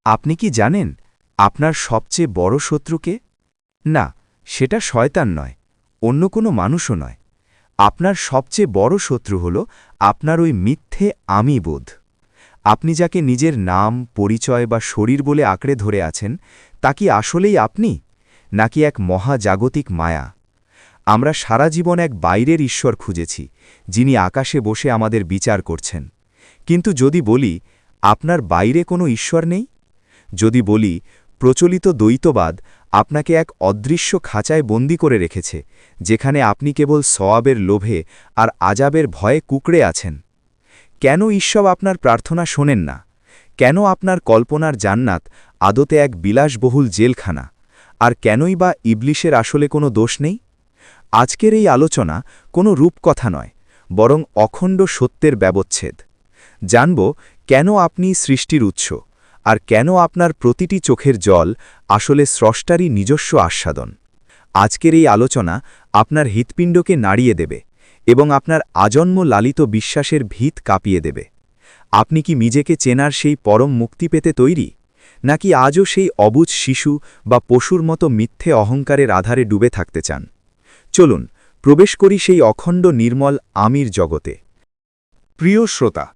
আপনি কি জানেন আপনার সবচেয়ে বড় শত্রুকে? না, সেটা শয়তান নয়, অন্য কোনো মানুষও নয়। আপনার সবচেয়ে বড় শত্রু হল আপনার ওই মিথ্যে আমি বোধ। আপনি যাকে নিজের নাম, পরিচয় বা শরীর বলে আঁকড়ে ধরে আছেন, তা কি আসলেই আপনি, নাকি এক মহাজাগতিক মায়া? আমরা সারা জীবন এক বাইরের ঈশ্বর খুঁজেছি, যিনি আকাশে বসে আমাদের বিচার করছেন। কিন্তু যদি বলি আপনার বাইরে কোনো ঈশ্বর নেই, যদি বলি প্রচলিত দ্বৈতবাদ আপনাকে এক অদৃশ্য খাঁচায় বন্দী করে রেখেছে, যেখানে আপনি কেবল সওয়াবের লোভে আর আজাবের ভয়ে কুঁকড়ে আছেন, কেন ঈশ্বর আপনার প্রার্থনা শোনেন না? কেন আপনার কল্পনার জান্নাত আদতে এক বিলাসবহুল জেলখানা? আর কেনই বা ইবলিশের আসলে কোনো দোষ নেই? আজকের এই আলোচনা কোনো রূপকথা নয়, বরং অখণ্ড সত্যের ব্যবচ্ছেদ। জানব কেন আপনি সৃষ্টির উৎস, আর কেন আপনার প্রতিটি চোখের জল আসলে স্রষ্টারই নিজস্ব আস্বাদন। আজকের এই আলোচনা আপনার হৃৎপিণ্ডকে নাড়িয়ে দেবে এবং আপনার আজন্ম লালিত বিশ্বাসের ভিত কাঁপিয়ে দেবে। আপনি কি নিজেকে চেনার সেই পরম মুক্তি পেতে তৈরি, নাকি আজও সেই অবুঝ শিশু বা পশুর মতো মিথ্যে অহংকারের আধারে ডুবে থাকতে চান? চলুন প্রবেশ করি সেই অখণ্ড নির্মল আমির জগতে। প্রিয় শ্রোতা,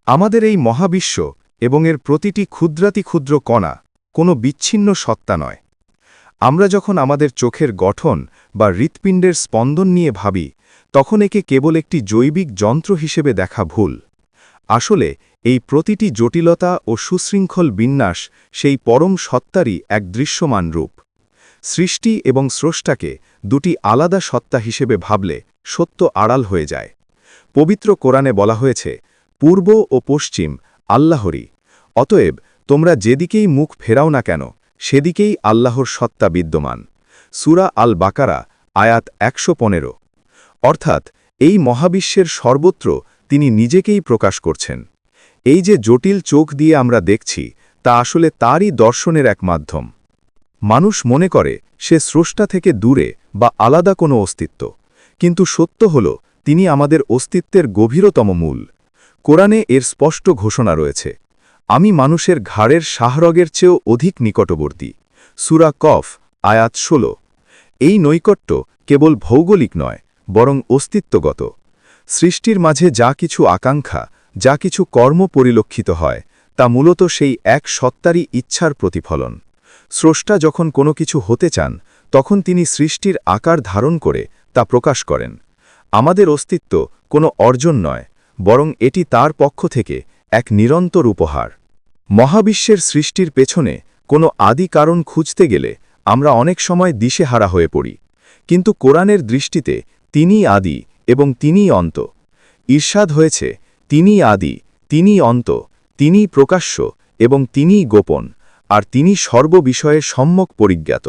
আমাদের এই মহাবিশ্ব এবং এর প্রতিটি ক্ষুদ্রাতি ক্ষুদ্র কণা কোনো বিচ্ছিন্ন সত্তা নয়। আমরা যখন আমাদের চোখের গঠন বা হৃৎপিণ্ডের স্পন্দন নিয়ে ভাবি, তখন একে কেবল একটি জৈবিক যন্ত্র হিসেবে দেখা ভুল। আসলে এই প্রতিটি জটিলতা ও সুশৃঙ্খল বিন্যাস সেই পরম সত্তারই এক দৃশ্যমান রূপ। সৃষ্টি এবং স্রষ্টাকে দুটি আলাদা সত্তা হিসেবে ভাবলে সত্য আড়াল হয়ে যায়। পবিত্র কোরআনে বলা হয়েছে, পূর্ব ও পশ্চিম আল্লাহরই, অতএব তোমরা যেদিকেই মুখ ফেরাও না কেন, সেদিকেই আল্লাহর সত্তা বিদ্যমান। সূরা আল বাকারা, আয়াত ১১৫। অর্থাৎ এই মহাবিশ্বের সর্বত্র তিনি নিজেকেই প্রকাশ করছেন। এই যে জটিল চোখ দিয়ে আমরা দেখছি, তা আসলে তারই দর্শনের এক মাধ্যম। মানুষ মনে করে সে স্রষ্টা থেকে দূরে বা আলাদা কোনো অস্তিত্ব, কিন্তু সত্য হল তিনি আমাদের অস্তিত্বের গভীরতম মূল। কোরআনে এর স্পষ্ট ঘোষণা রয়েছে, আমি মানুষের ঘাড়ের শাহরগের চেয়েও অধিক নিকটবর্তী। সূরা কফ, আয়াত ১৬। এই নৈকট্য কেবল ভৌগোলিক নয়, বরং অস্তিত্বগত। সৃষ্টির মাঝে যা কিছু আকাঙ্ক্ষা, যা কিছু কর্ম পরিলক্ষিত হয়, তা মূলত সেই এক সত্তারই ইচ্ছার প্রতিফলন। স্রষ্টা যখন কোনো কিছু হতে চান, তখন তিনি সৃষ্টির আকার ধারণ করে তা প্রকাশ করেন। আমাদের অস্তিত্ব কোনো অর্জন নয়, বরং এটি তার পক্ষ থেকে এক নিরন্তর উপহার। মহাবিশ্বের সৃষ্টির পেছনে কোনো আদি কারণ খুঁজতে গেলে আমরা অনেক সময় দিশেহারা হয়ে পড়ি, কিন্তু কোরআনের দৃষ্টিতে তিনিই আদি এবং তিনিই অন্ত। ঈর্ষাদ হয়েছে, তিনিই আদি, তিনিই অন্ত, তিনিই প্রকাশ্য এবং তিনিই গোপন, আর তিনি সর্ববিষয়ে সম্যক পরিজ্ঞাত।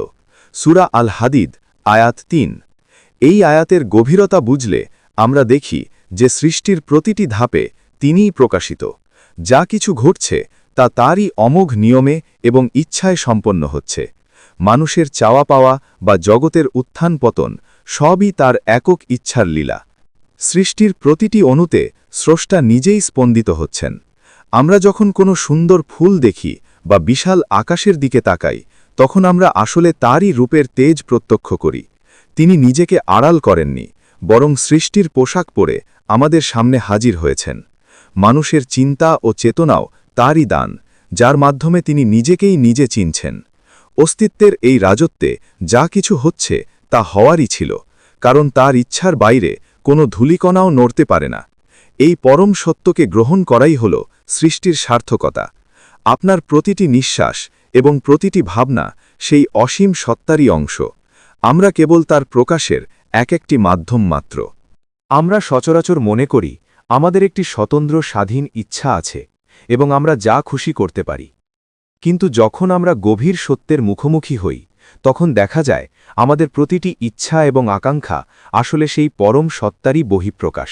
সূরা আল হাদিদ, আয়াত ৩। এই আয়াতের গভীরতা বুঝলে আমরা দেখি যে সৃষ্টির প্রতিটি ধাপে তিনিই প্রকাশিত। যা কিছু ঘটছে তা তারই অমোঘ নিয়মে এবং ইচ্ছায় সম্পন্ন হচ্ছে। মানুষের চাওয়া পাওয়া বা জগতের উত্থান পতন সবই তার একক ইচ্ছার লীলা। সৃষ্টির প্রতিটি অণুতে স্রষ্টা নিজেই স্পন্দিত হচ্ছেন। আমরা যখন কোনো সুন্দর ফুল দেখি বা বিশাল আকাশের দিকে তাকাই, তখন আমরা আসলে তারই রূপের তেজ প্রত্যক্ষ করি। তিনি নিজেকে আড়াল করেননি, বরং সৃষ্টির পোশাক পরে আমাদের সামনে হাজির হয়েছেন। মানুষের চিন্তা ও চেতনাও তারই দান, যার মাধ্যমে তিনি নিজেকেই নিজে চিনছেন। অস্তিত্বের এই রাজত্বে যা কিছু হচ্ছে তা হওয়ারই ছিল, কারণ তার ইচ্ছার বাইরে কোনো ধূলিকণাও নড়তে পারে না। এই পরম সত্যকে গ্রহণ করাই হল সৃষ্টির সার্থকতা। আপনার প্রতিটি নিঃশ্বাস এবং প্রতিটি ভাবনা সেই অসীম সত্তারই অংশ। আমরা কেবল তার প্রকাশের একটি মাধ্যম মাত্র। আমরা সচরাচর মনে করি আমাদের একটি স্বতন্ত্র স্বাধীন ইচ্ছা আছে এবং আমরা যা খুশি করতে পারি। কিন্তু যখন আমরা গভীর সত্যের মুখোমুখি হই, তখন দেখা যায় আমাদের প্রতিটি ইচ্ছা এবং আকাঙ্ক্ষা আসলে সেই পরম সত্তারই বহিঃপ্রকাশ।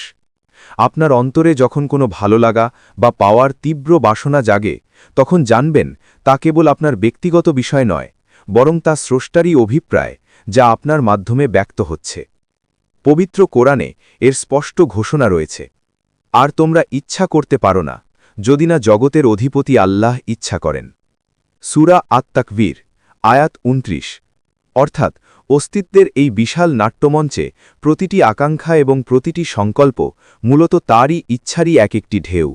আপনার অন্তরে যখন কোনো ভালো লাগা বা পাওয়ার তীব্র বাসনা জাগে, তখন জানবেন তা কেবল আপনার ব্যক্তিগত বিষয় নয়, বরং তা স্রষ্টারই অভিপ্রায়, যা আপনার মাধ্যমে ব্যক্ত হচ্ছে। পবিত্র কোরআনে এর স্পষ্ট ঘোষণা রয়েছে, আর তোমরা ইচ্ছা করতে পারো না, যদি না জগতের অধিপতি আল্লাহ ইচ্ছা করেন। সূরা আত-তাকবীর আয়াত ২৯। অর্থাৎ অস্তিত্বের এই বিশাল নাট্যমঞ্চে প্রতিটি আকাঙ্ক্ষা এবং প্রতিটি সংকল্প মূলত তারই ইচ্ছারই এক একটি ঢেউ।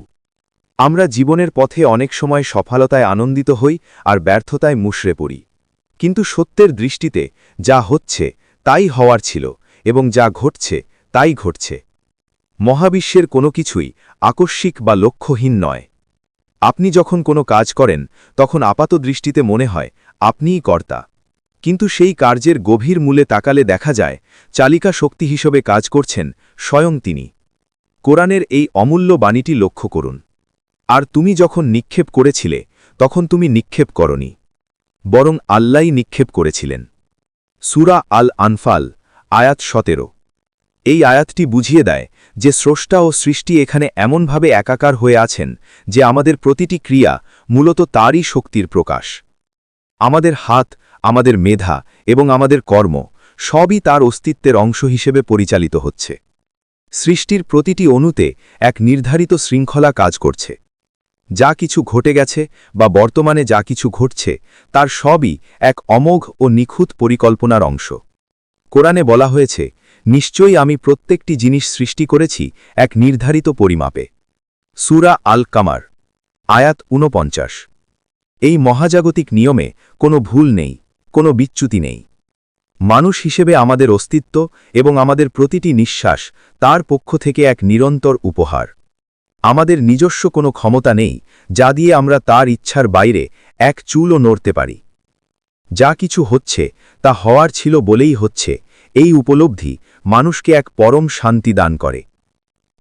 আমরা জীবনের পথে অনেক সময় সফলতায় আনন্দিত হই আর ব্যর্থতায় মুষড়ে পড়ি, কিন্তু সত্যের দৃষ্টিতে যা হচ্ছে তাই হওয়ার ছিল এবং যা ঘটছে তাই ঘটছে। মহাবিশ্বের কোনো কিছুই আকস্মিক বা লক্ষ্যহীন নয়। আপনি যখন কোনো কাজ করেন তখন আপাত দৃষ্টিতে মনে হয় আপনিই কর্তা, কিন্তু সেই কার্যের গভীর মূলে তাকালে দেখা যায় চালিকা শক্তি হিসেবে কাজ করছেন স্বয়ং তিনি। কোরআনের এই অমূল্য বাণীটি লক্ষ্য করুন। আর তুমি যখন নিক্ষেপ করেছিলে তখন তুমি নিক্ষেপ করনি, বরং আল্লাহই নিক্ষেপ করেছিলেন। সূরা আল আনফাল আয়াত ১৭। এই আয়াতটি বুঝিয়ে দেয় যে স্রষ্টা ও সৃষ্টি এখানে এমনভাবে একাকার হয়ে আছেন যে আমাদের প্রতিটি ক্রিয়া মূলত তারই শক্তির প্রকাশ। আমাদের হাত, আমাদের মেধা এবং আমাদের কর্ম সবই তার অস্তিত্বের অংশ হিসেবে পরিচালিত হচ্ছে। সৃষ্টির প্রতিটি অণুতে এক নির্ধারিত শৃঙ্খলা কাজ করছে। যা কিছু ঘটে গেছে বা বর্তমানে যা কিছু ঘটছে তার সবই এক অমোঘ ও নিখুঁত পরিকল্পনার অংশ। কোরআনে বলা হয়েছে, নিশ্চয়ই আমি প্রত্যেকটি জিনিস সৃষ্টি করেছি এক নির্ধারিত পরিমাপে। সূরা আল কামার আয়াত ৪৯। এই মহাজাগতিক নিয়মে কোনো ভুল নেই, কোনো বিচ্যুতি নেই। মানুষ হিসেবে আমাদের অস্তিত্ব এবং আমাদের প্রতিটি নিঃশ্বাস তার পক্ষ থেকে এক নিরন্তর উপহার। আমাদের নিজস্ব কোনো ক্ষমতা নেই যা দিয়ে আমরা তার ইচ্ছার বাইরে এক চুলও নড়তে পারি। যা কিছু হচ্ছে তা হওয়ার ছিল বলেই হচ্ছে, এই উপলব্ধি মানুষকে এক পরম শান্তি দান করে।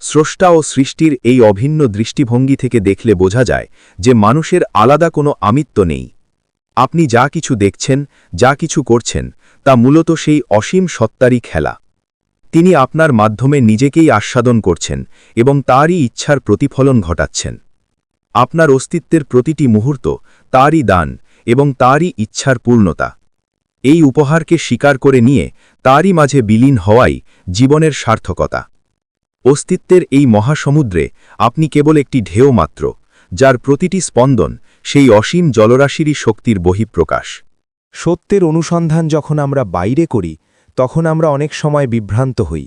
স্রষ্টা ও সৃষ্টির এই অভিন্ন দৃষ্টিভঙ্গি থেকে দেখলে বোঝা যায় যে মানুষের আলাদা কোনো আমিত্ব নেই। আপনি যা কিছু দেখছেন, যা কিছু করছেন, তা মূলত সেই অসীম সত্তারই খেলা। তিনি আপনার মাধ্যমে নিজেকেই আস্বাদন করছেন এবং তারই ইচ্ছার প্রতিফলন ঘটাচ্ছেন। আপনার অস্তিত্বের প্রতিটি মুহূর্ত তারই দান এবং তারই ইচ্ছার পূর্ণতা। এই উপহারকে স্বীকার করে নিয়ে তারই মাঝে বিলীন হওয়াই জীবনের সার্থকতা। অস্তিত্বের এই মহাসমুদ্রে আপনি কেবল একটি ঢেউ মাত্র, যার প্রতিটি স্পন্দন সেই অসীম জলরাশিরই শক্তির বহিঃপ্রকাশ। সত্যের অনুসন্ধান যখন আমরা বাইরে করি তখন আমরা অনেক সময় বিভ্রান্ত হই,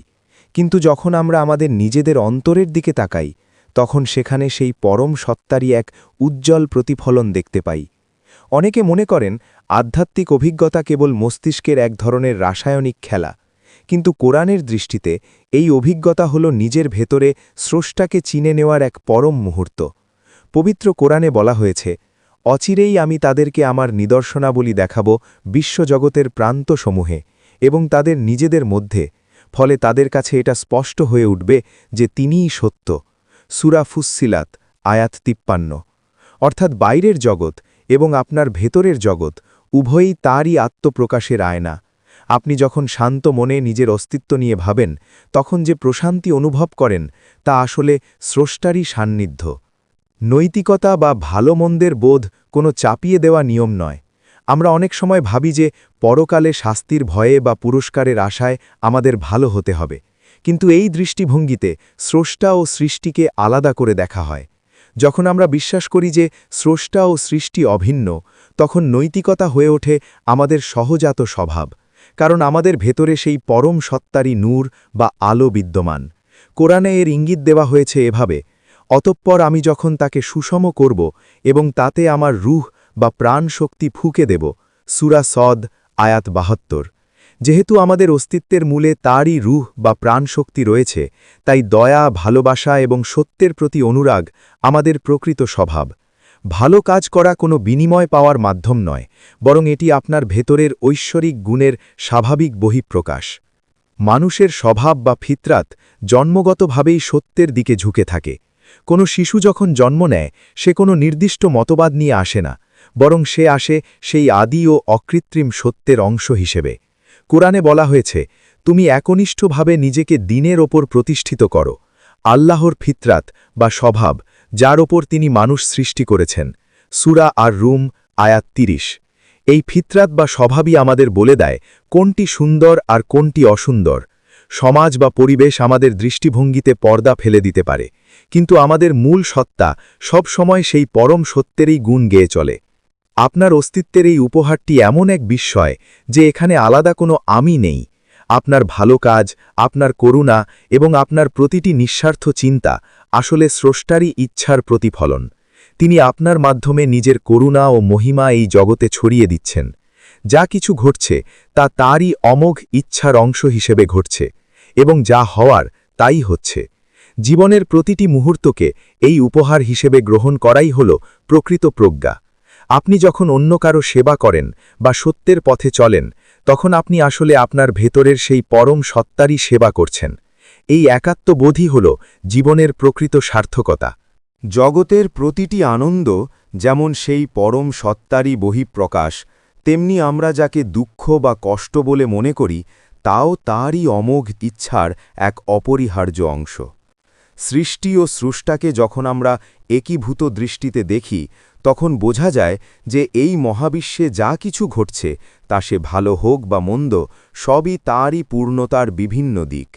কিন্তু যখন আমরা আমাদের নিজেদের অন্তরের দিকে তাকাই তখন সেখানে সেই পরম সত্তারই এক উজ্জ্বল প্রতিফলন দেখতে পাই। অনেকে মনে করেন আধ্যাত্মিক অভিজ্ঞতা কেবল মস্তিষ্কের এক ধরনের রাসায়নিক খেলা, কিন্তু কোরআনের দৃষ্টিতে এই অভিজ্ঞতা হল নিজের ভেতরে স্রষ্টাকে চিনে নেওয়ার এক পরম মুহূর্ত। পবিত্র কোরআনে বলা হয়েছে, অচিরেই আমি তাদেরকে আমার নিদর্শনাবলী দেখাব বিশ্বজগতের প্রান্তসমূহে এবং তাদের নিজেদের মধ্যে, ফলে তাদের কাছে এটা স্পষ্ট হয়ে উঠবে যে তিনিই সত্য। সূরা ফুসসিলাত আয়াত ৫৩। অর্থাৎ বাইরের জগৎ এবং আপনার ভেতরের জগৎ উভয়ই তারই আত্মপ্রকাশের আয়না। আপনি যখন শান্ত মনে নিজের অস্তিত্ব নিয়ে ভাবেন তখন যে প্রশান্তি অনুভব করেন তা আসলে স্রষ্টারই সান্নিধ্য। নৈতিকতা বা ভালো মন্দের বোধ কোনো চাপিয়ে দেওয়া নিয়ম নয়। আমরা অনেক সময় ভাবি যে পরকালে শাস্তির ভয়ে বা পুরস্কারের আশায় আমাদের ভালো হতে হবে, কিন্তু এই দৃষ্টিভঙ্গিতে স্রষ্টা ও সৃষ্টিকে আলাদা করে দেখা হয়। যখন আমরা বিশ্বাস করি যে স্রষ্টা ও সৃষ্টি অভিন্ন, তখন নৈতিকতা হয়ে ওঠে আমাদের সহজাত স্বভাব, কারণ আমাদের ভেতরে সেই পরম সত্তারই নূর বা আলো বিদ্যমান। কোরআনে এর ইঙ্গিত দেওয়া হয়েছে এভাবে, অতঃপর আমি যখন তাকে সুষম করব এবং তাতে আমার রূহ বা প্রাণ শক্তি ফুঁকে দেব। সূরা সদ আয়াত ৭২। যেহেতু আমাদের অস্তিত্বের মূলে তারই রূহ বা প্রাণশক্তি রয়েছে, তাই দয়া, ভালোবাসা এবং সত্যের প্রতি অনুরাগ আমাদের প্রকৃত স্বভাব। ভালো কাজ করা কোনো বিনিময় পাওয়ার মাধ্যম নয়, বরং এটি আপনার ভেতরের ঐশ্বরিক গুণের স্বাভাবিক বহিঃপ্রকাশ। মানুষের স্বভাব বা ফিতরাত জন্মগতভাবেই সত্যের দিকে ঝুঁকে থাকে। কোনো শিশু যখন জন্ম নেয় সে কোনো নির্দিষ্ট মতবাদ নিয়ে আসে না, বরং সে আসে সেই আদি ও অকৃত্রিম সত্যের অংশ হিসেবে। কোরআনে বলা হয়েছে, তুমি একনিষ্ঠভাবে নিজেকে দ্বীনের ওপর প্রতিষ্ঠিত করো, আল্লাহর ফিতরাত বা স্বভাব যার ওপর তিনি মানুষ সৃষ্টি করেছেন। সূরা আর রুম আয়াত ৩০। এই ফিতরাত বা স্বভাবই আমাদের বলে দেয় কোনটি সুন্দর আর কোনটি অসুন্দর। সমাজ বা পরিবেশ আমাদের দৃষ্টিভঙ্গিতে পর্দা ফেলে দিতে পারে, কিন্তু আমাদের মূল সত্তা সব সময় সেই পরম সত্যেরই গুণ গেয়ে চলে। আপনার অস্তিত্বের এই উপহারটি এমন এক বিস্ময় যে এখানে আলাদা কোনো আমি নেই। আপনার ভালো কাজ, আপনার করুণা এবং আপনার প্রতিটি নিঃস্বার্থ চিন্তা আসলে স্রষ্টারই ইচ্ছার প্রতিফলন। তিনি আপনার মাধ্যমে নিজের করুণা ও মহিমা এই জগতে ছড়িয়ে দিচ্ছেন। যা কিছু ঘটছে তা তারই অমোঘ ইচ্ছার অংশ হিসেবে ঘটছে, এবং যা হওয়ার তাই হচ্ছে। জীবনের প্রতিটি মুহূর্তকে এই উপহার হিসেবে গ্রহণ করাই হল প্রকৃত প্রজ্ঞা। আপনি যখন অন্য কারো সেবা করেন বা সত্যের পথে চলেন, তখন আপনি আসলে আপনার ভেতরের সেই পরম সত্তারই সেবা করছেন। এই একাত্মবোধই হল জীবনের প্রকৃত সার্থকতা। জগতের প্রতিটি আনন্দ যেমন সেই পরম সত্তারই বহিঃপ্রকাশ, তেমনি আমরা যাকে দুঃখ বা কষ্ট বলে মনে করি তাও তারই অমোঘ ইচ্ছার এক অপরিহার্য অংশ। সৃষ্টি ও স্রষ্টাকে যখন আমরা একীভূত দৃষ্টিতে দেখি, তখন বোঝা যায় যে এই মহাবিশ্বে যা কিছু ঘটছে তা সে ভালো হোক বা মন্দ, সবই তারই পূর্ণতার বিভিন্ন দিক।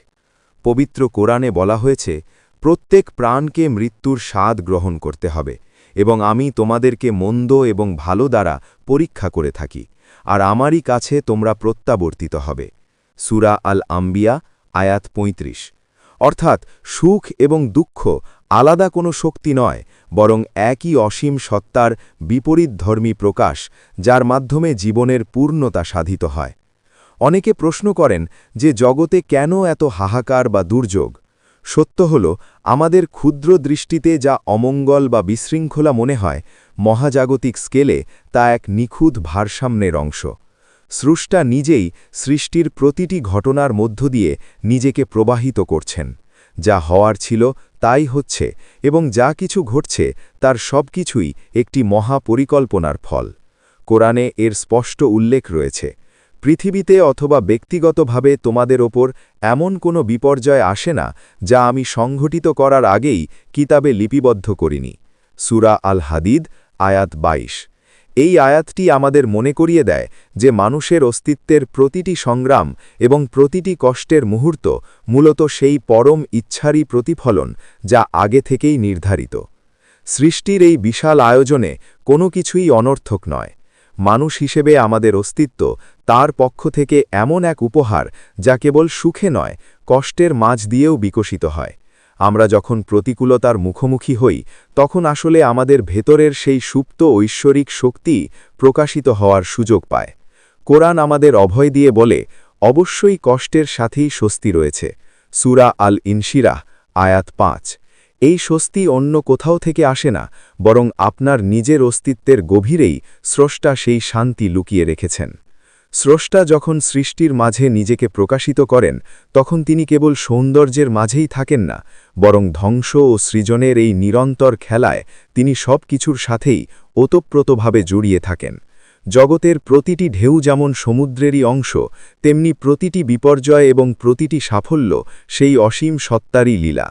পবিত্র কোরআনে বলা হয়েছে, প্রত্যেক প্রাণকে মৃত্যুর স্বাদ গ্রহণ করতে হবে, এবং আমি তোমাদেরকে মন্দ এবং ভালো দ্বারা পরীক্ষা করে থাকি, আর আমারই কাছে তোমরা প্রত্যাবর্তিত হবে। সূরা আল আম্বিয়া, আয়াত ৩৫। অর্থাৎ সুখ এবং দুঃখ আলাদা কোনো শক্তি নয়, বরং একই অসীম সত্তার বিপরীতধর্মী প্রকাশ, যার মাধ্যমে জীবনের পূর্ণতা সাধিত হয়। অনেকে প্রশ্ন করেন যে জগতে কেন এত হাহাকার বা দুর্যোগ। সত্য হল, আমাদের ক্ষুদ্র দৃষ্টিতে যা অমঙ্গল বা বিশৃঙ্খলা মনে হয়, মহাজাগতিক স্কেলে তা এক নিখুঁত ভারসাম্যের অংশ। স্রষ্টা নিজেই সৃষ্টির প্রতিটি ঘটনার মধ্য দিয়ে নিজেকে প্রবাহিত করছেন। যা হওয়ার ছিল তাই হচ্ছে, এবং যা কিছু ঘটছে তার সবকিছুই একটি মহা পরিকল্পনার ফল। কোরআনে এর স্পষ্ট উল্লেখ রয়েছে, পৃথিবীতে অথবা ব্যক্তিগতভাবে তোমাদের ওপর এমন কোনো বিপর্যয় আসে না যা আমি সংঘটিত করার আগেই কিতাবে লিপিবদ্ধ করিনি। সূরা আল হাদিদ, আয়াত ২২। এই আয়াতটি আমাদের মনে করিয়ে দেয় যে মানুষের অস্তিত্বের প্রতিটি সংগ্রাম এবং প্রতিটি কষ্টের মুহূর্ত মূলত সেই পরম ইচ্ছারই প্রতিফলন যা আগে থেকেই নির্ধারিত। সৃষ্টির এই বিশাল আয়োজনে কোনো কিছুই অনর্থক নয়। মানুষ হিসেবে আমাদের অস্তিত্ব তার পক্ষ থেকে এমন এক উপহার যা কেবল সুখে নয়, কষ্টের মাঝ দিয়েও বিকশিত হয়। আমরা যখন প্রতিকূলতার মুখোমুখি হই, তখন আসলে আমাদের ভেতরের সেই সুপ্ত ঐশ্বরিক শক্তি প্রকাশিত হওয়ার সুযোগ পায়। কোরআন আমাদের অভয় দিয়ে বলে, অবশ্যই কষ্টের সাথেই স্বস্তি রয়েছে। সূরা আল ইনশিরাহ, আয়াত ৫। এই স্বস্তি অন্য কোথাও থেকে আসে না, বরং আপনার নিজের অস্তিত্বের গভীরেই স্রষ্টা সেই শান্তি লুকিয়ে রেখেছেন। স্রষ্টা যখন সৃষ্টির মাঝে নিজেকে প্রকাশিত করেন, তখন তিনি কেবল সৌন্দর্যের মাঝেই থাকেন না, বরং ধ্বংস ও সৃজনের এই নিরন্তর খেলায় তিনি সব কিছুর সাথেই ওতপ্রোতভাবে জড়িয়ে থাকেন। জগতের প্রতিটি ঢেউ যেমন সমুদ্রেরই অংশ, তেমনি প্রতিটি বিপর্যয় এবং প্রতিটি সাফল্য সেই অসীম সত্তারই লীলা।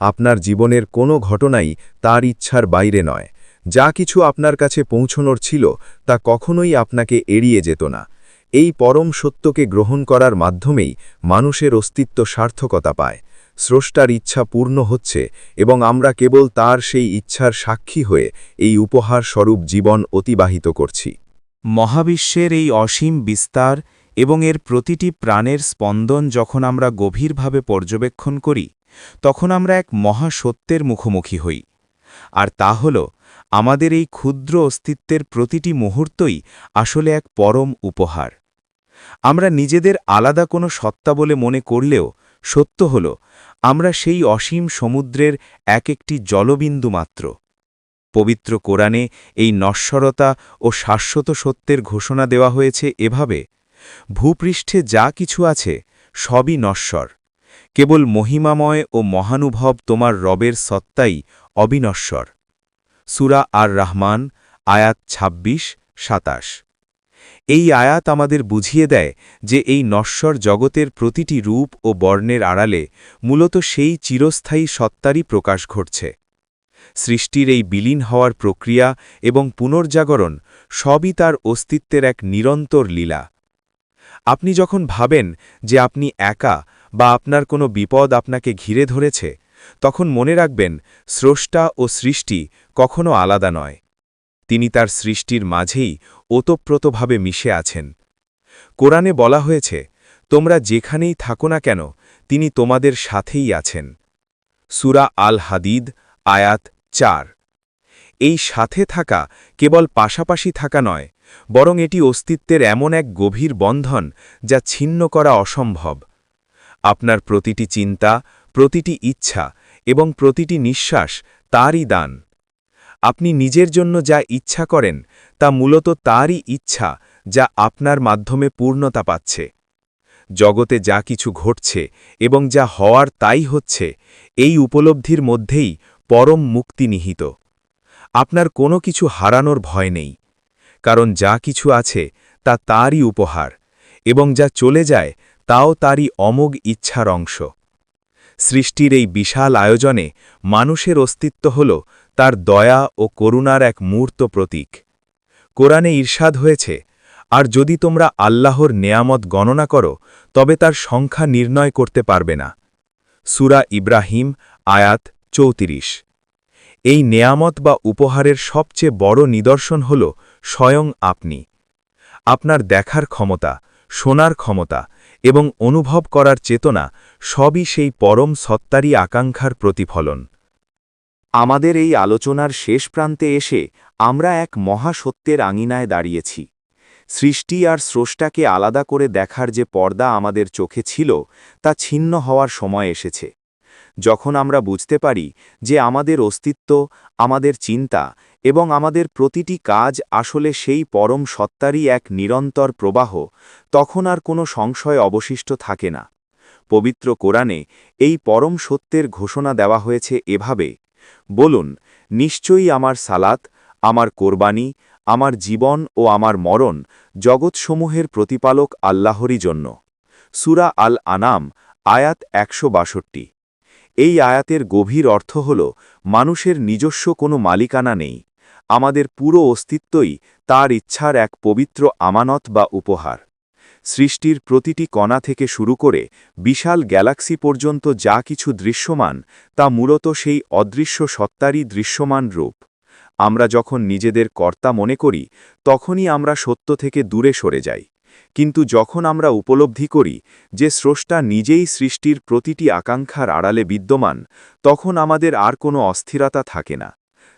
আপনার জীবনের কোনো ঘটনাই তার ইচ্ছার বাইরে নয়। যা কিছু আপনার কাছে পৌঁছনোর ছিল তা কখনোই আপনাকে এড়িয়ে যেত না। এই পরম সত্যকে গ্রহণ করার মাধ্যমেই মানুষের অস্তিত্ব সার্থকতা পায়। স্রষ্টার ইচ্ছা পূর্ণ হচ্ছে, এবং আমরা কেবল তার সেই ইচ্ছার সাক্ষী হয়ে এই উপহার স্বরূপ জীবন অতিবাহিত করছি। মহাবিশ্বের এই অসীম বিস্তার এবং এর প্রতিটি প্রাণের স্পন্দন যখন আমরা গভীরভাবে পর্যবেক্ষণ করি, তখন আমরা এক মহাসত্যের মুখোমুখি হই। আর তা হল, আমাদের এই ক্ষুদ্র অস্তিত্বের প্রতিটি মুহূর্তই আসলে এক পরম উপহার। আমরা নিজেদের আলাদা কোনো সত্তা বলে মনে করলেও সত্য হল, আমরা সেই অসীম সমুদ্রের এক একটি জলবিন্দু মাত্র। পবিত্র কোরআনে এই নশ্বরতা ও শাশ্বত সত্যের ঘোষণা দেওয়া হয়েছে এভাবে, ভূপৃষ্ঠে যা কিছু আছে সবই নশ্বর, কেবল মহিমাময় ও মহানুভব তোমার রবের সত্তাই অবিনশ্বর। সূরা আর রহমান, আয়াত ২৬-২৭। এই আয়াত আমাদের বুঝিয়ে দেয় যে এই নশ্বর জগতের প্রতিটি রূপ ও বর্ণের আড়ালে মূলত সেই চিরস্থায়ী সত্তারই প্রকাশ ঘটছে। সৃষ্টির এই বিলীন হওয়ার প্রক্রিয়া এবং পুনর্জাগরণ সবই তার অস্তিত্বের এক নিরন্তর লীলা। আপনি যখন ভাবেন যে আপনি একা বা আপনার কোনো বিপদ আপনাকে ঘিরে ধরেছে, তখন মনে রাখবেন, স্রষ্টা ও সৃষ্টি কখনো আলাদা নয়। তিনি তার সৃষ্টির মাঝেই ওতপ্রোতভাবে মিশে আছেন। কোরআনে বলা হয়েছে, তোমরা যেখানেই থাকো না কেন তিনি তোমাদের সাথেই আছেন। সূরা আল হাদিদ আয়াত ৪। এই সাথে থাকা কেবল পাশাপাশি থাকা নয়, বরং এটি অস্তিত্বের এমন এক গভীর বন্ধন যা ছিন্ন করা অসম্ভব। আপনার প্রতিটি চিন্তা, প্রতিটি ইচ্ছা এবং প্রতিটি নিঃশ্বাস তারই দান। আপনি নিজের জন্য যা ইচ্ছা করেন তা মূলত তারই ইচ্ছা যা আপনার মাধ্যমে পূর্ণতা পাচ্ছে। জগতে যা কিছু ঘটছে এবং যা হওয়ার তাই হচ্ছে, এই উপলব্ধির মধ্যেই পরম মুক্তি নিহিত। আপনার কোনো কিছু হারানোর ভয় নেই, কারণ যা কিছু আছে তা তারই উপহার, এবং যা চলে যায় তাও তারই অমোঘ ইচ্ছার অংশ। সৃষ্টির এই বিশাল আয়োজনে মানুষের অস্তিত্ব হল তার দয়া ও করুণার এক মূর্ত প্রতীক। কোরআনে ঈর্ষাদ হয়েছে, আর যদি তোমরা আল্লাহর নেয়ামত গণনা করো তবে তার সংখ্যা নির্ণয় করতে পারবে না। সূরা ইব্রাহিম আয়াত ৩৪। এই নেয়ামত বা উপহারের সবচেয়ে বড় নিদর্শন হল স্বয়ং আপনি। আপনার দেখার ক্ষমতা, শোনার ক্ষমতা এবং অনুভব করার চেতনা সবই সেই পরম সত্তারই আকাঙ্ক্ষার প্রতিফলন। আমাদের এই আলোচনার শেষ প্রান্তে এসে আমরা এক মহাসত্যের আঙিনায় দাঁড়িয়েছি। সৃষ্টি আর স্রষ্টাকে আলাদা করে দেখার যে পর্দা আমাদের চোখে ছিল তা ছিন্ন হওয়ার সময় এসেছে। যখন আমরা বুঝতে পারি যে আমাদের অস্তিত্ব, আমাদের চিন্তা এবং আমাদের প্রতিটি কাজ আসলে সেই পরম সত্তারই এক নিরন্তর প্রবাহ, তখন আর কোনো সংশয় অবশিষ্ট থাকে না। পবিত্র কোরআনে এই পরম সত্যের ঘোষণা দেওয়া হয়েছে এভাবে, বলুন, নিশ্চয়ই আমার সালাত, আমার কোরবানি, আমার জীবন ও আমার মরণ জগৎসমূহের প্রতিপালক আল্লাহরই জন্য। সূরা আল আনাম আয়াত ১৬২। এই আয়াতের গভীর অর্থ হল মানুষের নিজস্ব কোনো মালিকানা নেই। আমাদের পুরো অস্তিত্বই তার ইচ্ছার এক পবিত্র আমানত বা উপহার। সৃষ্টির প্রতিটি কণা থেকে শুরু করে বিশাল গ্যালাক্সি পর্যন্ত যা কিছু দৃশ্যমান তা মূলত সেই অদৃশ্য সত্তারই দৃশ্যমান রূপ। আমরা যখন নিজেদের কর্তা মনে করি তখনই আমরা সত্য থেকে দূরে সরে যাই, কিন্তু যখন আমরা উপলব্ধি করি যে স্রষ্টা নিজেই সৃষ্টির প্রতিটি আকাঙ্ক্ষার আড়ালে বিদ্যমান, তখন আমাদের আর কোনো অস্থিরতা থাকে না।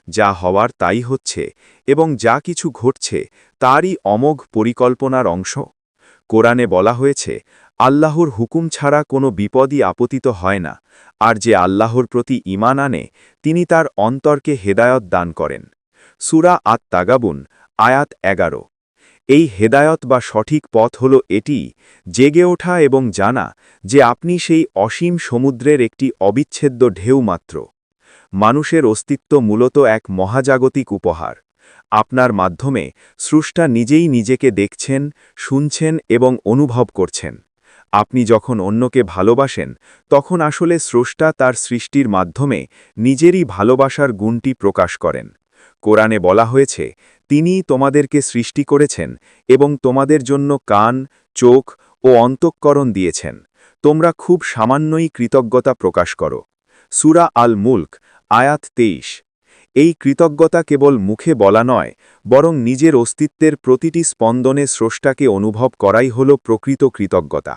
যা হওয়ার তাই হচ্ছে, এবং যা কিছু ঘটছে তারই অমোঘ পরিকল্পনার অংশ। কোরআনে বলা হয়েছে, আল্লাহর হুকুম ছাড়া কোনো বিপদই আপতিত হয় না, আর যে আল্লাহর প্রতি ঈমান আনে তিনি তার অন্তরকে হেদায়ত দান করেন। সূরা আত-তাগাবুন আয়াত ১১। এই হেদায়ত বা সঠিক পথ হল এটি, জেগে ওঠা এবং জানা যে আপনি সেই অসীম সমুদ্রের একটি অবিচ্ছেদ্য ঢেউ মাত্র। মানুষের অস্তিত্ব মূলত এক মহাজাগতিক উপহার। আপনার মাধ্যমে স্রষ্টা নিজেই নিজেকে দেখছেন, শুনছেন এবং অনুভব করছেন। আপনি যখন অন্যকে ভালোবাসেন তখন আসলে স্রষ্টা তার সৃষ্টির মাধ্যমে নিজেরই ভালোবাসার গুণটি প্রকাশ করেন। কোরআনে বলা হয়েছে, তিনিই তোমাদেরকে সৃষ্টি করেছেন এবং তোমাদের জন্য কান, চোখ ও অন্তঃকরণ দিয়েছেন। তোমরা খুব সামান্যই কৃতজ্ঞতা প্রকাশ করো। সূরা আল মুলক আয়াত ২৩। এই কৃতজ্ঞতা কেবল মুখে বলা নয়, বরং নিজের অস্তিত্বের প্রতিটি স্পন্দনে স্রষ্টাকে অনুভব করাই হল প্রকৃত কৃতজ্ঞতা।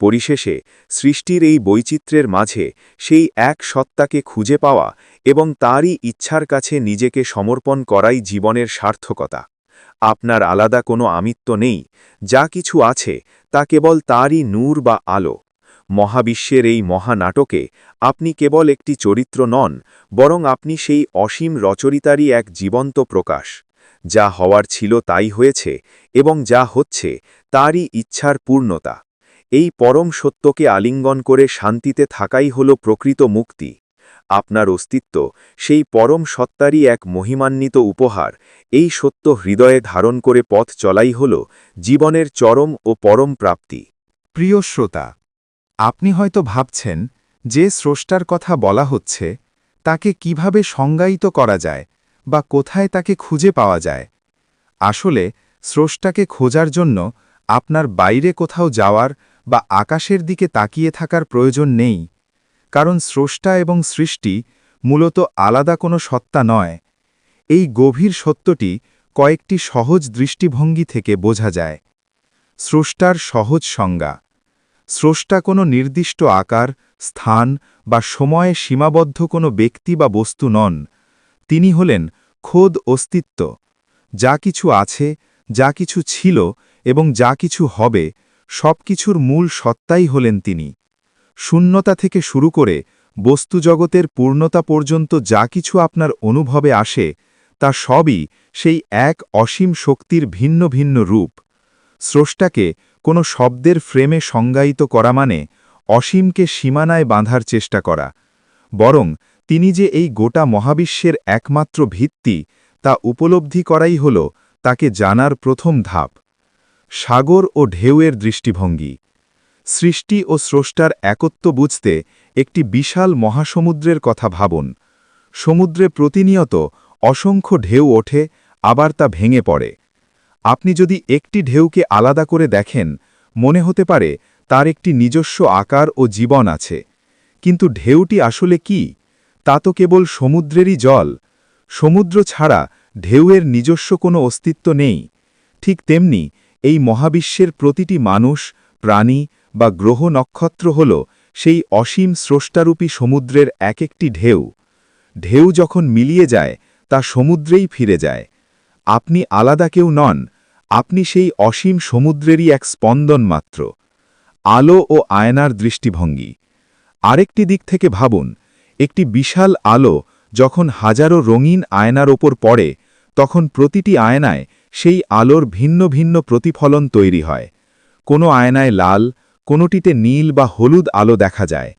পরিশেষে সৃষ্টির এই বৈচিত্র্যের মাঝে সেই এক সত্তাকে খুঁজে পাওয়া এবং তারই ইচ্ছার কাছে নিজেকে সমর্পণ করাই জীবনের সার্থকতা। আপনার আলাদা কোনো আমিত্ব নেই, যা কিছু আছে তা কেবল তারই নূর বা আলো। মহাবিশ্বের এই মহানাটকে আপনি কেবল একটি চরিত্র নন, বরং আপনি সেই অসীম রচয়িতারই এক জীবন্ত প্রকাশ। যা হওয়ার ছিল তাই হয়েছে, এবং যা হচ্ছে তারই ইচ্ছার পূর্ণতা। এই পরম সত্যকে আলিঙ্গন করে শান্তিতে থাকাই হল প্রকৃত মুক্তি। আপনার অস্তিত্ব সেই পরম সত্তারই এক মহিমান্বিত উপহার। এই সত্য হৃদয়ে ধারণ করে পথ চলাই হল জীবনের চরম ও পরম প্রাপ্তি। প্রিয় শ্রোতা, আপনি হয়তো ভাবছেন যে স্রষ্টার কথা বলা হচ্ছে তাকে কিভাবে সংজ্ঞায়িত করা যায় বা কোথায় তাকে খুঁজে পাওয়া যায়। আসলে স্রষ্টাকে খোঁজার জন্য আপনার বাইরে কোথাও যাওয়ার বা আকাশের দিকে তাকিয়ে থাকার প্রয়োজন নেই, কারণ স্রষ্টা এবং সৃষ্টি মূলত আলাদা কোনো সত্তা নয়। এই গভীর সত্যটি কয়েকটি সহজ দৃষ্টিভঙ্গি থেকে বোঝা যায়। স্রষ্টার সহজ সংজ্ঞা। স্রষ্টা কোনো নির্দিষ্ট আকার, স্থান বা সময়ে সীমাবদ্ধ কোনো ব্যক্তি বা বস্তু নন। তিনি হলেন খোদ অস্তিত্ব। যা কিছু আছে, যা কিছু ছিল এবং যা কিছু হবে, সব কিছুর মূল সত্তাই হলেন তিনি। শূন্যতা থেকে শুরু করে বস্তুজগতের পূর্ণতা পর্যন্ত যা কিছু আপনার অনুভবে আসে, তা সবই সেই এক অসীম শক্তির ভিন্ন ভিন্ন রূপ। স্রষ্টাকে কোনো শব্দের ফ্রেমে সংজ্ঞায়িত করা মানে অসীমকে সীমানায় বাঁধার চেষ্টা করা। বরং তিনি যে এই গোটা মহাবিশ্বের একমাত্র ভিত্তি, তা উপলব্ধি করাই হল তাকে জানার প্রথম ধাপ। সাগর ও ঢেউয়ের দৃষ্টিভঙ্গি। সৃষ্টি ও স্রষ্টার একত্ব বুঝতে একটি বিশাল মহাসমুদ্রের কথা ভাবুন। সমুদ্রে প্রতিনিয়ত অসংখ্য ঢেউ ওঠে, আবার তা ভেঙে পড়ে। আপনি যদি একটি ঢেউকে আলাদা করে দেখেন, মনে হতে পারে তার একটি নিজস্ব আকার ও জীবন আছে। কিন্তু ঢেউটি আসলে কি? তা তো কেবল সমুদ্রেরই জল। সমুদ্র ছাড়া ঢেউয়ের নিজস্ব কোনো অস্তিত্ব নেই। ঠিক তেমনি এই মহাবিশ্বের প্রতিটি মানুষ, প্রাণী বা গ্রহ নক্ষত্র হল সেই অসীম স্রষ্টারূপী সমুদ্রের এক একটি ঢেউ। ঢেউ যখন মিলিয়ে যায়, তা সমুদ্রেই ফিরে যায়। আপনি আলাদা কেউ নন, আপনি সেই অসীম সমুদ্রেরই এক স্পন্দন মাত্র। আলো ও আয়নার দৃষ্টিভঙ্গি। আরেকটি দিক থেকে ভাবুন, একটি বিশাল আলো যখন হাজারো রঙিন আয়নার ওপর পড়ে, তখন প্রতিটি আয়নায় সেই আলোর ভিন্ন ভিন্ন প্রতিফলন তৈরি হয়। কোনো আয়নায় লাল, কোনোটিতে নীল বা হলুদ আলো দেখা যায়।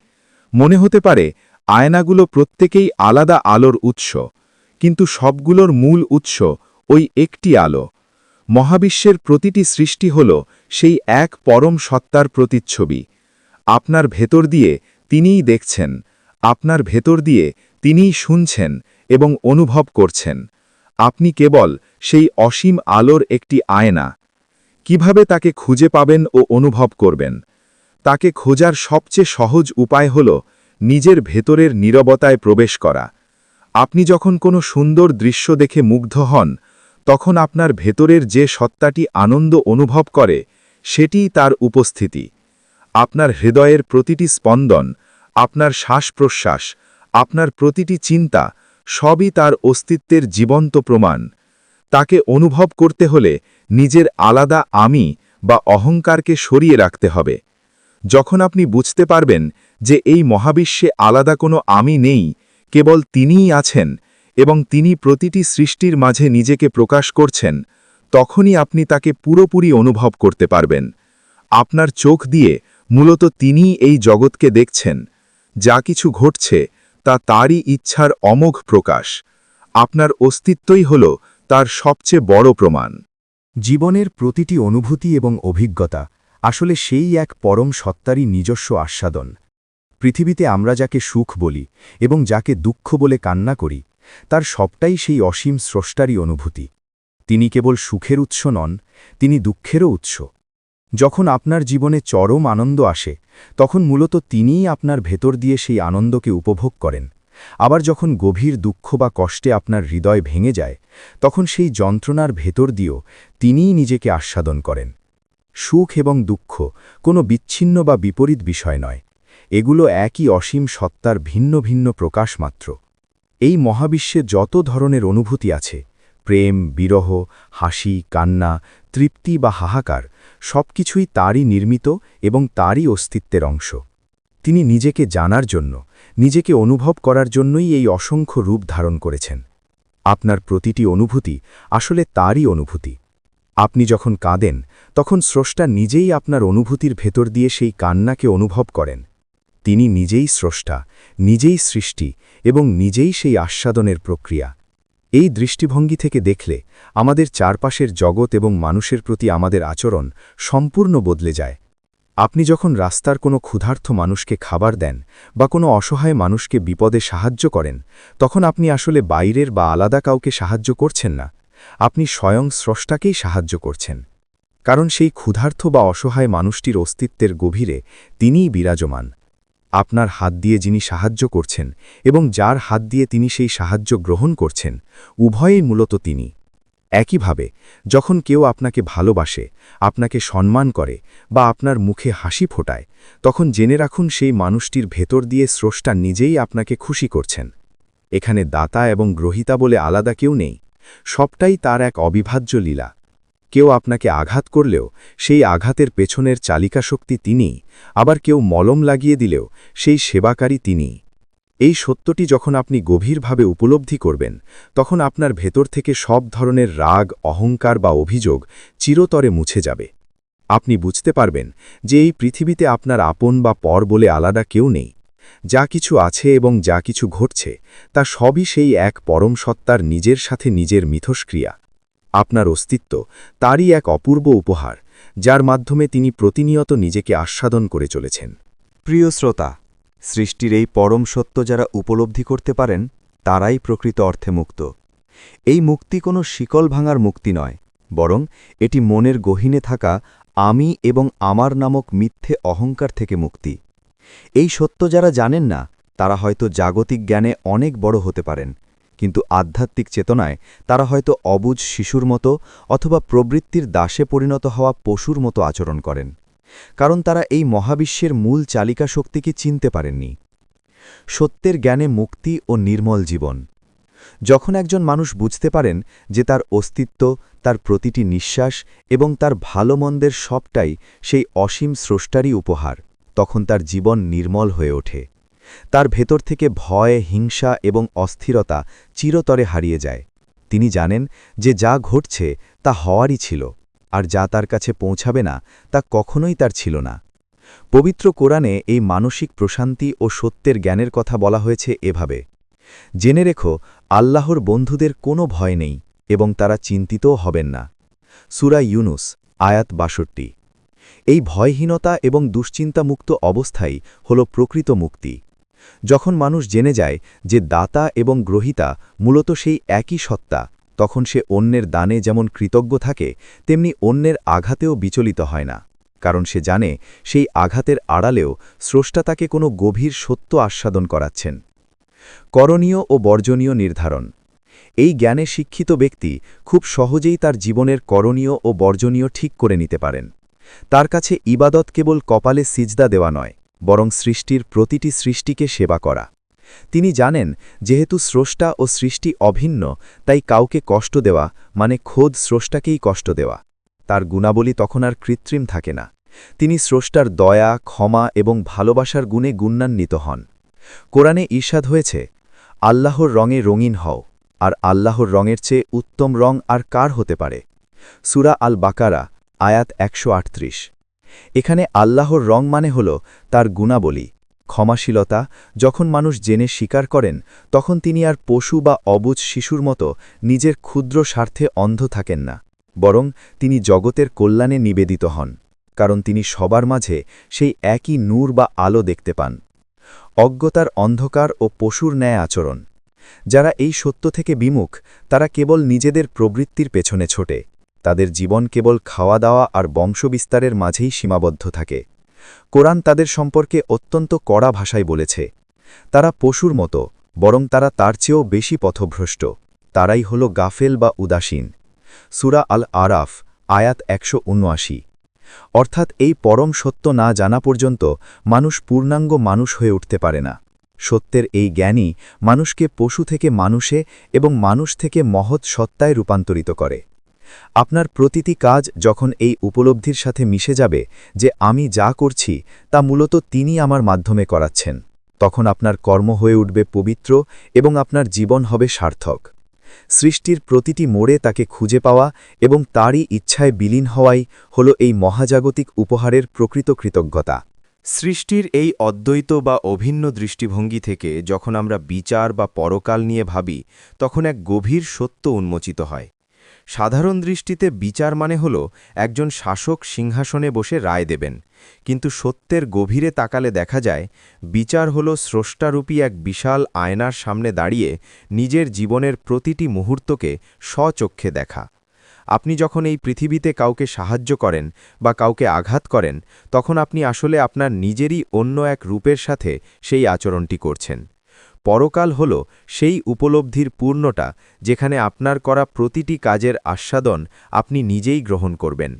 মনে হতে পারে আয়নাগুলো প্রত্যেকেই আলাদা আলোর উৎস, কিন্তু সবগুলোর মূল উৎস ওই একটি আলো। মহাবিশ্বের প্রতিটি সৃষ্টি হল সেই এক পরম সত্তার প্রতিচ্ছবি। আপনার ভেতর দিয়ে তিনিই দেখছেন, আপনার ভেতর দিয়ে তিনিই শুনছেন এবং অনুভব করছেন। আপনি কেবল সেই অসীম আলোর একটি আয়না। কিভাবে তাকে খুঁজে পাবেন ও অনুভব করবেন? তাকে খোঁজার সবচেয়ে সহজ উপায় হল নিজের ভেতরের নীরবতায় প্রবেশ করা। আপনি যখন কোনো সুন্দর দৃশ্য দেখে মুগ্ধ হন, তখন আপনার ভেতরের যে সত্তাটি আনন্দ অনুভব করে, সেটিই তার উপস্থিতি। আপনার হৃদয়ের প্রতিটি স্পন্দন, আপনার শ্বাস-প্রশ্বাস, আপনার প্রতিটি চিন্তা, সবই তার অস্তিত্বের জীবন্ত প্রমাণ। তাকে অনুভব করতে হলে নিজের আলাদা আমি বা অহংকারকে সরিয়ে রাখতে হবে। যখন আপনি বুঝতে পারবেন যে এই মহাবিশ্বে আলাদা কোনো আমি নেই, কেবল তিনিই আছেন এবং তিনি প্রতিটি সৃষ্টির মাঝে নিজেকে প্রকাশ করছেন, তখনই আপনি তাকে পুরোপুরি অনুভব করতে পারবেন। আপনার চোখ দিয়ে মূলত তিনিই এই জগৎকে দেখছেন। যা কিছু ঘটছে তা তারই ইচ্ছার অমোঘ প্রকাশ। আপনার অস্তিত্বই হল তার সবচেয়ে বড় প্রমাণ। জীবনের প্রতিটি অনুভূতি এবং অভিজ্ঞতা আসলে সেই এক পরম সত্তারই নিজস্ব আস্বাদন। পৃথিবীতে আমরা যাকে সুখ বলি এবং যাকে দুঃখ বলে কান্না করি, তার সবটাই সেই অসীম স্রষ্টারই অনুভূতি। তিনি কেবল সুখের উৎস নন, তিনি দুঃখেরও উৎস। যখন আপনার জীবনে চরম আনন্দ আসে, তখন মূলত তিনিই আপনার ভেতর দিয়ে সেই আনন্দকে উপভোগ করেন। আবার যখন গভীর দুঃখ বা কষ্টে আপনার হৃদয় ভেঙে যায়, তখন সেই যন্ত্রণার ভেতর দিয়েও তিনিই নিজেকে আস্বাদন করেন। সুখ এবং দুঃখ কোনো বিচ্ছিন্ন বা বিপরীত বিষয় নয়, এগুলো একই অসীম সত্তার ভিন্ন ভিন্ন প্রকাশ মাত্র। এই মহাবিশ্বে যত ধরনের অনুভূতি আছে, প্রেম, বিরহ, হাসি, কান্না, তৃপ্তি বা হাহাকার, সবকিছুই তারই নির্মিত এবং তারই অস্তিত্বের অংশ। তিনি নিজেকে জানার জন্য, নিজেকে অনুভব করার জন্যই এই অসংখ্য রূপ ধারণ করেছেন। আপনার প্রতিটি অনুভূতি আসলে তারই অনুভূতি। আপনি যখন কাঁদেন, তখন স্রষ্টা নিজেই আপনার অনুভূতির ভেতর দিয়ে সেই কান্নাকে অনুভব করেন। তিনি নিজেই স্রষ্টা, নিজেই সৃষ্টি এবং নিজেই সেই আস্বাদনের প্রক্রিয়া। এই দৃষ্টিভঙ্গি থেকে দেখলে আমাদের চারপাশের জগৎ এবং মানুষের প্রতি আমাদের আচরণ সম্পূর্ণ বদলে যায়। আপনি যখন রাস্তার কোনো ক্ষুধার্ত মানুষকে খাবার দেন বা কোনো অসহায় মানুষকে বিপদে সাহায্য করেন, তখন আপনি আসলে বাইরের বা আলাদা কাউকে সাহায্য করছেন না, আপনি স্বয়ং স্রষ্টাকেই সাহায্য করছেন। কারণ সেই ক্ষুধার্ত বা অসহায় মানুষটির অস্তিত্বের গভীরে তিনিই বিরাজমান। আপনার হাত দিয়ে যিনি সাহায্য করছেন এবং যার হাত দিয়ে তিনি সেই সাহায্য গ্রহণ করছেন, উভয়েই মূলত তিনি। একইভাবে যখন কেউ আপনাকে ভালোবাসে, আপনাকে সম্মান করে বা আপনার মুখে হাসি ফোটায়, তখন জেনে রাখুন সেই মানুষটির ভেতর দিয়ে স্রষ্টা নিজেই আপনাকে খুশি করছেন। এখানে দাতা এবং গ্রহীতা বলে আলাদা কেউ নেই, সবটাই তার এক অবিভাজ্য লীলা। কেউ আপনাকে আঘাত করলেও সেই আঘাতের পেছনের চালিকা শক্তি তিনিই, আবার কেউ মলম লাগিয়ে দিলেও সেই সেবাকারী তিনিই। এই সত্যটি যখন আপনি গভীরভাবে উপলব্ধি করবেন, তখন আপনার ভেতর থেকে সব ধরনের রাগ, অহংকার বা অভিযোগ চিরতরে মুছে যাবে। আপনি বুঝতে পারবেন যে এই পৃথিবীতে আপনার আপন বা পর বলে আলাদা কেউ নেই। যা কিছু আছে এবং যা কিছু ঘটছে, তা সবই সেই এক পরম সত্তার নিজের সাথে নিজের মিথস্ক্রিয়া। আপনার অস্তিত্ব তারই এক অপূর্ব উপহার, যার মাধ্যমে তিনি প্রতিনিয়ত নিজেকে আস্বাদন করে চলেছেন। প্রিয় শ্রোতা, সৃষ্টির এই পরম সত্য যারা উপলব্ধি করতে পারেন, তারাই প্রকৃত অর্থে মুক্ত। এই মুক্তি কোনো শিকল ভাঙার মুক্তি নয়, বরং এটি মনের গহীনে থাকা আমি এবং আমার নামক মিথ্যে অহংকার থেকে মুক্তি। এই সত্য যারা জানেন না, তারা হয়তো জাগতিক জ্ঞানে অনেক বড় হতে পারেন, কিন্তু আধ্যাত্মিক চেতনায় তারা হয়তো অবুঝ শিশুর মতো অথবা প্রবৃত্তির দাসে পরিণত হওয়া পশুর মতো আচরণ করেন, কারণ তারা এই মহাবিশ্বের মূল চালিকা শক্তিকে চিনতে পারেননি। সত্যের জ্ঞানে মুক্তি ও নির্মল জীবন। যখন একজন মানুষ বুঝতে পারেন যে তার অস্তিত্ব, তার প্রতিটি নিঃশ্বাস এবং তার ভালো মন্দের সবটাই সেই অসীম স্রষ্টারই উপহার, তখন তার জীবন নির্মল হয়ে ওঠে। তার ভেতর থেকে ভয়, হিংসা এবং অস্থিরতা চিরতরে হারিয়ে যায়। তিনি জানেন যে যা ঘটছে তা হওয়ারই ছিল, আর যা তার কাছে পৌঁছাবে না তা কখনোই তার ছিল না। পবিত্র কোরআনে এই মানসিক প্রশান্তি ও সত্যের জ্ঞানের কথা বলা হয়েছে এভাবে: জেনে রেখো, আল্লাহর বন্ধুদের কোনো ভয় নেই এবং তারা চিন্তিতও হবেন না। সূরা ইউনুস, আয়াত ৬২। এই ভয়হীনতা এবং দুশ্চিন্তামুক্ত অবস্থাই হল প্রকৃত মুক্তি। যখন মানুষ জেনে যায় যে দাতা এবং গ্রহীতা মূলত সেই একই সত্তা, তখন সে অন্যের দানে যেমন কৃতজ্ঞ থাকে, তেমনি অন্যের আঘাতেও বিচলিত হয় না, কারণ সে জানে সেই আঘাতের আড়ালেও স্রষ্টা তাকে কোনো গভীর সত্য আস্বাদন করাচ্ছেন। করণীয় ও বর্জনীয় নির্ধারণ। এই জ্ঞানে শিক্ষিত ব্যক্তি খুব সহজেই তার জীবনের করণীয় ও বর্জনীয় ঠিক করে নিতে পারেন। তার কাছে ইবাদত কেবল কপালে সিজদা দেওয়া নয়, বরং সৃষ্টির প্রতিটি সৃষ্টিকে সেবা করা। তিনি জানেন যেহেতু স্রষ্টা ও সৃষ্টি অভিন্ন, তাই কাউকে কষ্ট দেওয়া মানে খোদ স্রষ্টাকেই কষ্ট দেওয়া। তার গুণাবলী তখন আর কৃত্রিম থাকে না। তিনি স্রষ্টার দয়া, ক্ষমা এবং ভালোবাসার গুণে গুণান্বিত হন। কোরআনে ঈর্ষাদ হয়েছে, আল্লাহর রঙে রঙিন হও, আর আল্লাহর রঙের চেয়ে উত্তম রং আর কার হতে পারে? সূরা আল বাকারা, আয়াত ১৩৮। এখানে আল্লাহর রং মানে হল তার গুণাবলী, ক্ষমাশীলতা। যখন মানুষ জেনে স্বীকার করেন, তখন তিনি আর পশু বা অবুঝ শিশুর মতো নিজের ক্ষুদ্র স্বার্থে অন্ধ থাকেন না, বরং তিনি জগতের কল্যাণে নিবেদিত হন, কারণ তিনি সবার মাঝে সেই একই নূর বা আলো দেখতে পান। অজ্ঞতার অন্ধকার ও পশুর ন্যায় আচরণ। যারা এই সত্য থেকে বিমুখ, তারা কেবল নিজেদের প্রবৃত্তির পেছনে ছোটে। তাদের জীবন কেবল খাওয়া দাওয়া আর বংশবিস্তারের মাঝেই সীমাবদ্ধ থাকে। কোরআন তাদের সম্পর্কে অত্যন্ত কড়া ভাষায় বলেছে, তারা পশুর মতো, বরং তারা তার চেয়েও বেশি পথভ্রষ্ট। তারাই হল গাফেল বা উদাসীন। সূরা আল আরাফ, আয়াত ১৭৯। অর্থাৎ এই পরম সত্য না জানা পর্যন্ত মানুষ পূর্ণাঙ্গ মানুষ হয়ে উঠতে পারে না। সত্যের এই জ্ঞানই মানুষকে পশু থেকে মানুষে এবং মানুষ থেকে মহৎ সত্তায় রূপান্তরিত করে। আপনার প্রতিটি কাজ যখন এই উপলব্ধির সাথে মিশে যাবে যে আমি যা করছি তা মূলত তিনি আমার মাধ্যমে করাচ্ছেন, তখন আপনার কর্ম হয়ে উঠবে পবিত্র এবং আপনার জীবন হবে সার্থক। সৃষ্টির প্রতিটি মোড়ে তাকে খুঁজে পাওয়া এবং তারই ইচ্ছায় বিলীন হওয়াই হল এই মহাজাগতিক উপহারের প্রকৃত কৃতজ্ঞতা। সৃষ্টির এই অদ্বৈত বা অভিন্ন দৃষ্টিভঙ্গি থেকে যখন আমরা বিচার বা পরকাল নিয়ে ভাবি, তখন এক গভীর সত্য উন্মোচিত হয়। সাধারণ দৃষ্টিতে বিচার মানে হল একজন শাসক সিংহাসনে বসে রায় দেবেন, কিন্তু সত্যের গভীরে তাকালে দেখা যায় বিচার হল স্রষ্টারূপী এক বিশাল আয়নার সামনে দাঁড়িয়ে নিজের জীবনের প্রতিটি মুহূর্তকে স্বচক্ষে দেখা। আপনি যখন এই পৃথিবীতে কাউকে সাহায্য করেন বা কাউকে আঘাত করেন তখন আপনি আসলে আপনার নিজেরই অন্য এক রূপের সাথে সেই আচরণটি করছেন। পরকাল হল সেই উপলব্ধির পূর্ণতা যেখানে আপনার করা প্রতিটি কাজের আস্বাদন আপনি নিজেই গ্রহণ করবেন।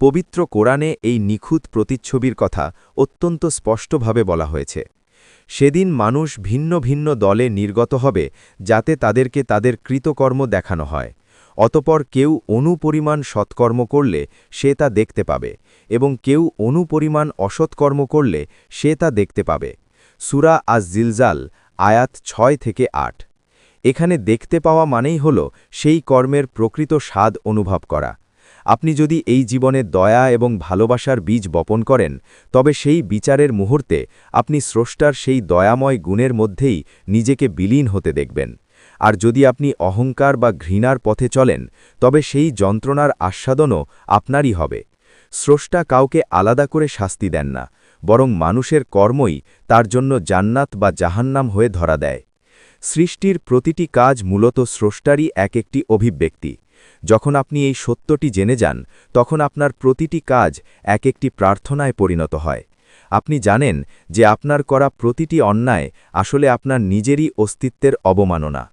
পবিত্র কোরআনে এই নিখুঁত প্রতিচ্ছবির কথা অত্যন্ত স্পষ্টভাবে বলা হয়েছে। সেদিন মানুষ ভিন্ন ভিন্ন দলে নির্গত হবে যাতে তাদেরকে তাদের কৃতকর্ম দেখানো হয়। অতপর কেউ অনুপরিমাণ সৎকর্ম করলে সে তা দেখতে পাবে এবং কেউ অনুপরিমাণ অসৎকর্ম করলে সে তা দেখতে পাবে। সূরা আজ-জিলজাল আয়াত 6-8। এখানে দেখতে পাওয়া মানেই হল সেই কর্মের প্রকৃত স্বাদ অনুভব করা। আপনি যদি এই জীবনে দয়া এবং ভালোবাসার বীজ বপন করেন তবে সেই বিচারের মুহূর্তে আপনি স্রষ্টার সেই দয়াময় গুণের মধ্যেই নিজেকে বিলীন হতে দেখবেন। আর যদি আপনি অহংকার বা ঘৃণার পথে চলেন তবে সেই যন্ত্রণার আস্বাদনও আপনারই হবে। স্রষ্টা কাউকে আলাদা করে শাস্তি দেন না, বরং মানুষের কর্মই তার জন্য জান্নাত বা জাহান্নাম হয়ে ধরা দেয়। সৃষ্টির প্রতিটি কাজ মূলত স্রষ্টারই এক একটি অভিব্যক্তি। যখন আপনি এই সত্যটি জেনে যান তখন আপনার প্রতিটি কাজ এক একটি প্রার্থনায় পরিণত হয়। আপনি জানেন যে আপনার করা প্রতিটি অন্যায় আসলে আপনার নিজেরই অস্তিত্বের অবমাননা।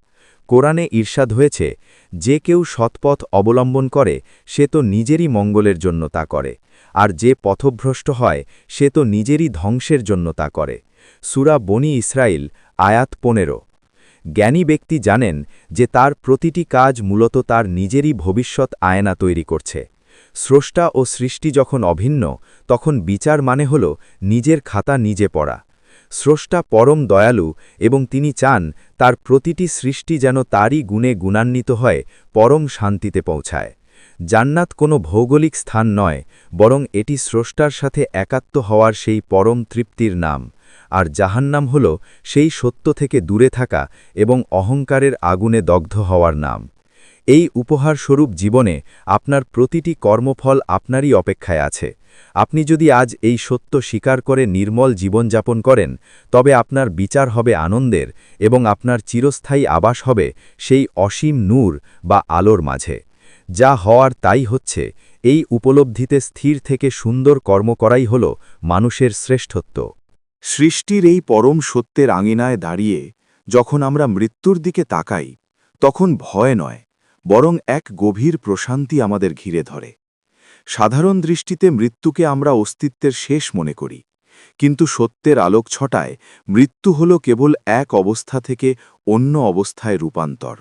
কোরআনে ঈর্ষাদ হয়েছে, যে কেউ সৎপথ অবলম্বন করে সে তো নিজেরই মঙ্গলের জন্য তা করে, আর যে পথভ্রষ্ট হয় সে তো নিজেরই ধ্বংসের জন্য তা করে। সূরা বনী ইসরাইল আয়াত 15। জ্ঞানী ব্যক্তি জানেন যে তার প্রতিটি কাজ মূলত তার নিজেরই ভবিষ্যৎ আয়না তৈরি করছে। স্রষ্টা ও সৃষ্টি যখন অভিন্ন তখন বিচার মানে হল নিজের খাতা নিজে পড়া। স্রষ্টা পরম দয়ালু এবং তিনি চান তার প্রতিটি সৃষ্টি যেন তারই গুণে গুণান্বিত হয় পরম শান্তিতে পৌঁছায়। জান্নাত কোনো ভৌগোলিক স্থান নয়, বরং এটি স্রষ্টার সাথে একাত্ম হওয়ার সেই পরম তৃপ্তির নাম। আর জাহান্নাম হল সেই সত্য থেকে দূরে থাকা এবং অহংকারের আগুনে দগ্ধ হওয়ার নাম। এই উপহারস্বরূপ জীবনে আপনার প্রতিটি কর্মফল আপনারই অপেক্ষায় আছে। আপনি যদি আজ এই সত্য স্বীকার করে নির্মল জীবনযাপন করেন তবে আপনার বিচার হবে আনন্দের এবং আপনার চিরস্থায়ী আবাস হবে সেই অসীম নূর বা আলোর মাঝে। যা হওয়ার তাই হচ্ছে, এই উপলব্ধিতে স্থির থেকে সুন্দর কর্ম করাই হল মানুষের শ্রেষ্ঠত্ব। সৃষ্টির এই পরম সত্যের আঙিনায় দাঁড়িয়ে যখন আমরা মৃত্যুর দিকে তাকাই তখন ভয় নয়, বরং এক গভীর প্রশান্তি আমাদের ঘিরে ধরে। সাধারণ দৃষ্টিতে মৃত্যুকে আমরা অস্তিত্বের শেষ মনে করি, কিন্তু সত্যের আলোক ছটায় মৃত্যু হল কেবল এক অবস্থা থেকে অন্য অবস্থায় রূপান্তর।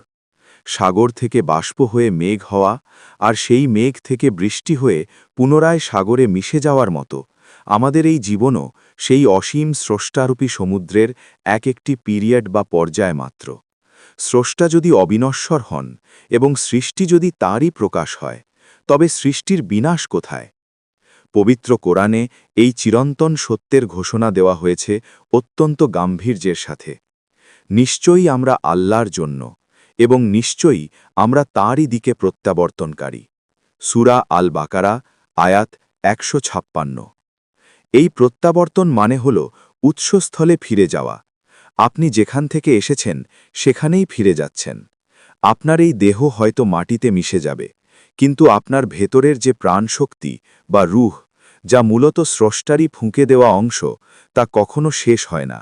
সাগর থেকে বাষ্প হয়ে মেঘ হওয়া আর সেই মেঘ থেকে বৃষ্টি হয়ে পুনরায় সাগরে মিশে যাওয়ার মতো আমাদের এই জীবনও সেই অসীম স্রষ্টারূপী সমুদ্রের এক একটি পিরিয়ড বা পর্যায় মাত্র। স্রষ্টা যদি অবিনশ্বর হন এবং সৃষ্টি যদি তারই প্রকাশ হয়, তবে সৃষ্টির বিনাশ কোথায়? পবিত্র কোরআনে এই চিরন্তন সত্যের ঘোষণা দেওয়া হয়েছে অত্যন্ত গাম্ভীর্যের সাথে। নিশ্চয়ই আমরা আল্লাহর জন্য এবং নিশ্চয়ই আমরা তাঁরই দিকে প্রত্যাবর্তনকারী। সূরা আল বাকারা আয়াত 156। এই প্রত্যাবর্তন মানে হল উৎসস্থলে ফিরে যাওয়া। আপনি যেখান থেকে এসেছেন সেখানেই ফিরে যাচ্ছেন। আপনার এই দেহ হয়তো মাটিতে মিশে যাবে, কিন্তু আপনার ভেতরের যে প্রাণশক্তি বা রূহ, যা মূলত স্রষ্টারই ফুঁকে দেওয়া অংশ, তা কখনো শেষ হয় না।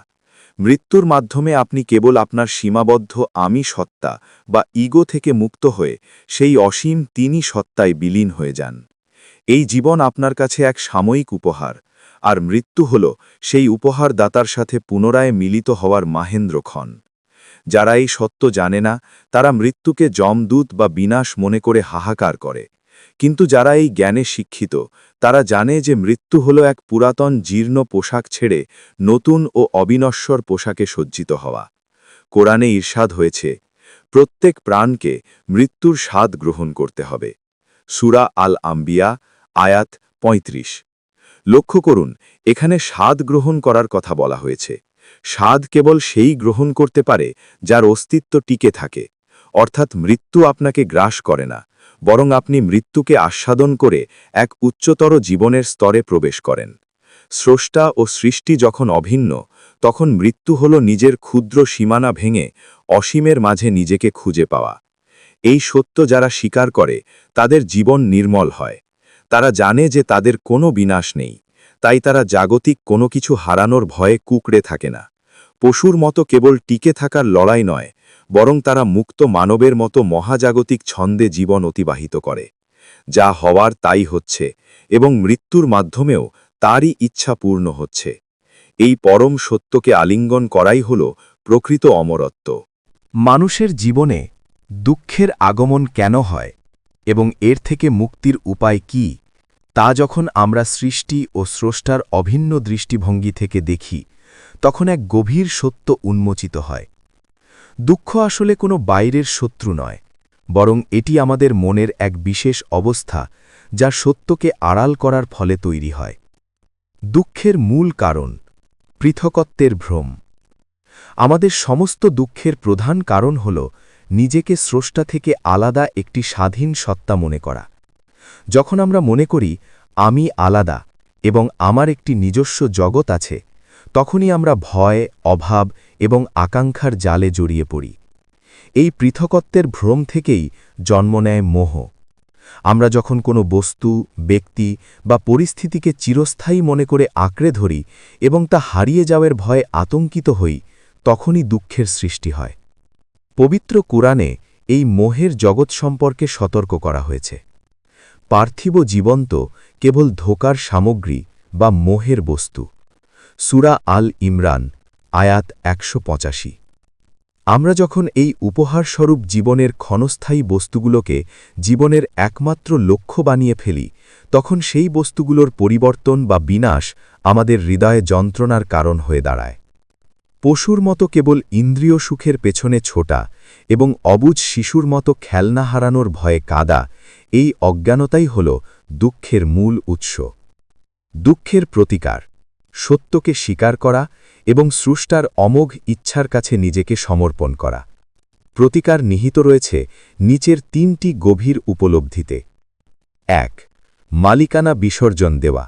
মৃত্যুর মাধ্যমে আপনি কেবল আপনার সীমাবদ্ধ আমি সত্তা বা ইগো থেকে মুক্ত হয়ে সেই অসীম তিনি সত্তায় বিলীন হয়ে যান। এই জীবন আপনার কাছে এক সাময়িক উপহার, আর মৃত্যু হল সেই উপহারদাতার সাথে পুনরায় মিলিত হওয়ার মাহেন্দ্রক্ষণ। যারা এই সত্য জানে না তারা মৃত্যুকে যমদূত বা বিনাশ মনে করে হাহাকার করে, কিন্তু যারা এই জ্ঞানে শিক্ষিত তারা জানে যে মৃত্যু হল এক পুরাতন জীর্ণ পোশাক ছেড়ে নতুন ও অবিনশ্বর পোশাকে সজ্জিত হওয়া। কোরআনে ঈর্ষাদ হয়েছে, প্রত্যেক প্রাণকে মৃত্যুর স্বাদ গ্রহণ করতে হবে। সূরা আল আম্বিয়া আয়াত 35। লক্ষ্য করুন, এখানে স্বাদ গ্রহণ করার কথা বলা হয়েছে। স্বাদ কেবল সেই গ্রহণ করতে পারে যার অস্তিত্ব টিকে থাকে, অর্থাৎ মৃত্যু আপনাকে গ্রাস করে না, বরং আপনি মৃত্যুকে আস্বাদন করে এক উচ্চতর জীবনের স্তরে প্রবেশ করেন। স্রষ্টা ও সৃষ্টি যখন অভিন্ন, তখন মৃত্যু হল নিজের ক্ষুদ্র সীমানা ভেঙে অসীমের মাঝে নিজেকে খুঁজে পাওয়া। এই সত্য যারা স্বীকার করে তাদের জীবন নির্মল হয়। তারা জানে যে তাদের কোনো বিনাশ নেই, তাই তারা জাগতিক কোনো কিছু হারানোর ভয়ে কুঁকড়ে থাকে না। পশুর মতো কেবল টিকে থাকার লড়াই নয়, বরং তারা মুক্ত মানবের মতো মহাজাগতিক ছন্দে জীবন অতিবাহিত করে। যা হওয়ার তাই হচ্ছে, এবং মৃত্যুর মাধ্যমেও তারই ইচ্ছা পূর্ণ হচ্ছে। এই পরম সত্যকে আলিঙ্গন করাই হল প্রকৃত অমরত্ব। মানুষের জীবনে দুঃখের আগমন কেন হয় এবং এর থেকে মুক্তির উপায় কি, তা যখন আমরা সৃষ্টি ও স্রষ্টার অভিন্ন দৃষ্টিভঙ্গি থেকে দেখি, তখন এক গভীর সত্য উন্মোচিত হয়। দুঃখ আসলে কোনো বাইরের শত্রু নয়, বরং এটি আমাদের মনের এক বিশেষ অবস্থা যা সত্যকে আড়াল করার ফলে তৈরি হয়। দুঃখের মূল কারণ পৃথকত্বের ভ্রম। আমাদের সমস্ত দুঃখের প্রধান কারণ হল নিজেকে স্রষ্টা থেকে আলাদা একটি স্বাধীন সত্তা মনে করা। যখন আমরা মনে করি আমি আলাদা এবং আমার একটি নিজস্ব জগৎ আছে, তখনই আমরা ভয়, অভাব এবং আকাঙ্ক্ষার জালে জড়িয়ে পড়ি। এই পৃথকত্বের ভ্রম থেকেই জন্ম নেয় মোহ। আমরা যখন কোনো বস্তু, ব্যক্তি বা পরিস্থিতিকে চিরস্থায়ী মনে করে আঁকড়ে ধরি এবং তা হারিয়ে যাওয়ার ভয়ে আতঙ্কিত হই, তখনই দুঃখের সৃষ্টি হয়। পবিত্র কুরআনে এই মোহের জগৎ সম্পর্কে সতর্ক করা হয়েছে। পার্থিব জীবন তো কেবল ধোঁকার সামগ্রী বা মোহের বস্তু। সূরা আল ইমরান, আয়াত ১৮৫। আমরা যখন এই উপহারস্বরূপ জীবনের ক্ষণস্থায়ী বস্তুগুলোকে জীবনের একমাত্র লক্ষ্য বানিয়ে ফেলি, তখন সেই বস্তুগুলোর পরিবর্তন বা বিনাশ আমাদের হৃদয়ে যন্ত্রণার কারণ হয়ে দাঁড়ায়। পশুর মতো কেবল ইন্দ্রিয় সুখের পেছনে ছোটা এবং অবুঝ শিশুর মতো খেলনা হারানোর ভয়ে কাঁদা, এই অজ্ঞানতাই হল দুঃখের মূল উৎস। দুঃখের প্রতিকার সত্যকে স্বীকার করা এবং স্রষ্টার অমোঘ ইচ্ছার কাছে নিজেকে সমর্পণ করা। প্রতিকার নিহিত রয়েছে নিচের ৩টি গভীর উপলব্ধিতে। ১. মালিকানা বিসর্জন দেওয়া।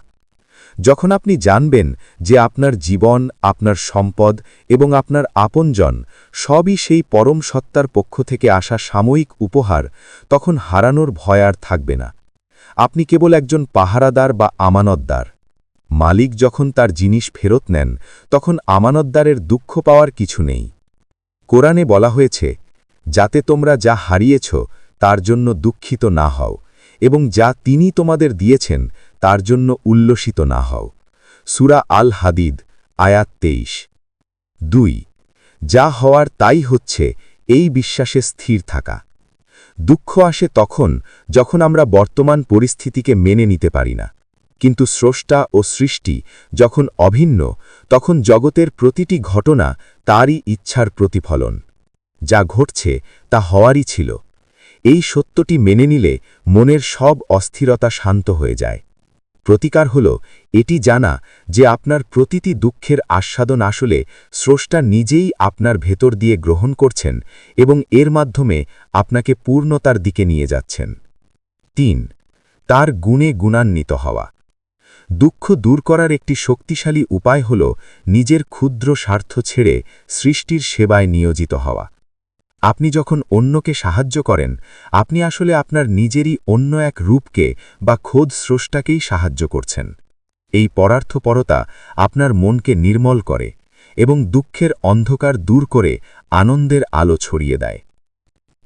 যখন আপনি জানবেন যে আপনার জীবন, আপনার সম্পদ এবং আপনার আপনজন সবই সেই পরম সত্তার পক্ষ থেকে আসা সাময়িক উপহার, তখন হারানোর ভয় আর থাকবে না। আপনি কেবল একজন পাহারাদার বা আমানতদার। মালিক যখন তার জিনিস ফেরত নেন, তখন আমানতদারের দুঃখ পাওয়ার কিছু নেই। কোরআনে বলা হয়েছে, যাতে তোমরা যা হারিয়েছ তার জন্য দুঃখিত না হও এবং যা তিনি তোমাদের দিয়েছেন তার জন্য উল্লসিত না হও। সূরা আল হাদিদ, আয়াত ২৩। ২. যা হওয়ার তাই হচ্ছে, এই বিশ্বাসে স্থির থাকা। দুঃখ আসে তখন যখন আমরা বর্তমান পরিস্থিতিকে মেনে নিতে পারি না, কিন্তু স্রষ্টা ও সৃষ্টি যখন অভিন্ন, তখন জগতের প্রতিটি ঘটনা তারই ইচ্ছার প্রতিফলন। যা ঘটছে তা হওয়ারই ছিল। এই সত্যটি মেনে নিলে মনের সব অস্থিরতা শান্ত হয়ে যায়। প্রতিকার হল এটি জানা যে আপনার প্রতিটি দুঃখের আস্বাদন আসলে স্রষ্টা নিজেই আপনার ভেতর দিয়ে গ্রহণ করছেন এবং এর মাধ্যমে আপনাকে পূর্ণতার দিকে নিয়ে যাচ্ছেন। ৩. তার গুণে গুণান্বিত হওয়া। দুঃখ দূর করার একটি শক্তিশালী উপায় হল নিজের ক্ষুদ্র স্বার্থ ছেড়ে সৃষ্টির সেবায় নিয়োজিত হওয়া। আপনি যখন অন্যকে সাহায্য করেন, আপনি আসলে আপনার নিজেরই অন্য এক রূপকে বা খোদ স্রষ্টাকেই সাহায্য করছেন। এই পরার্থপরতা আপনার মনকে নির্মল করে এবং দুঃখের অন্ধকার দূর করে আনন্দের আলো ছড়িয়ে দেয়।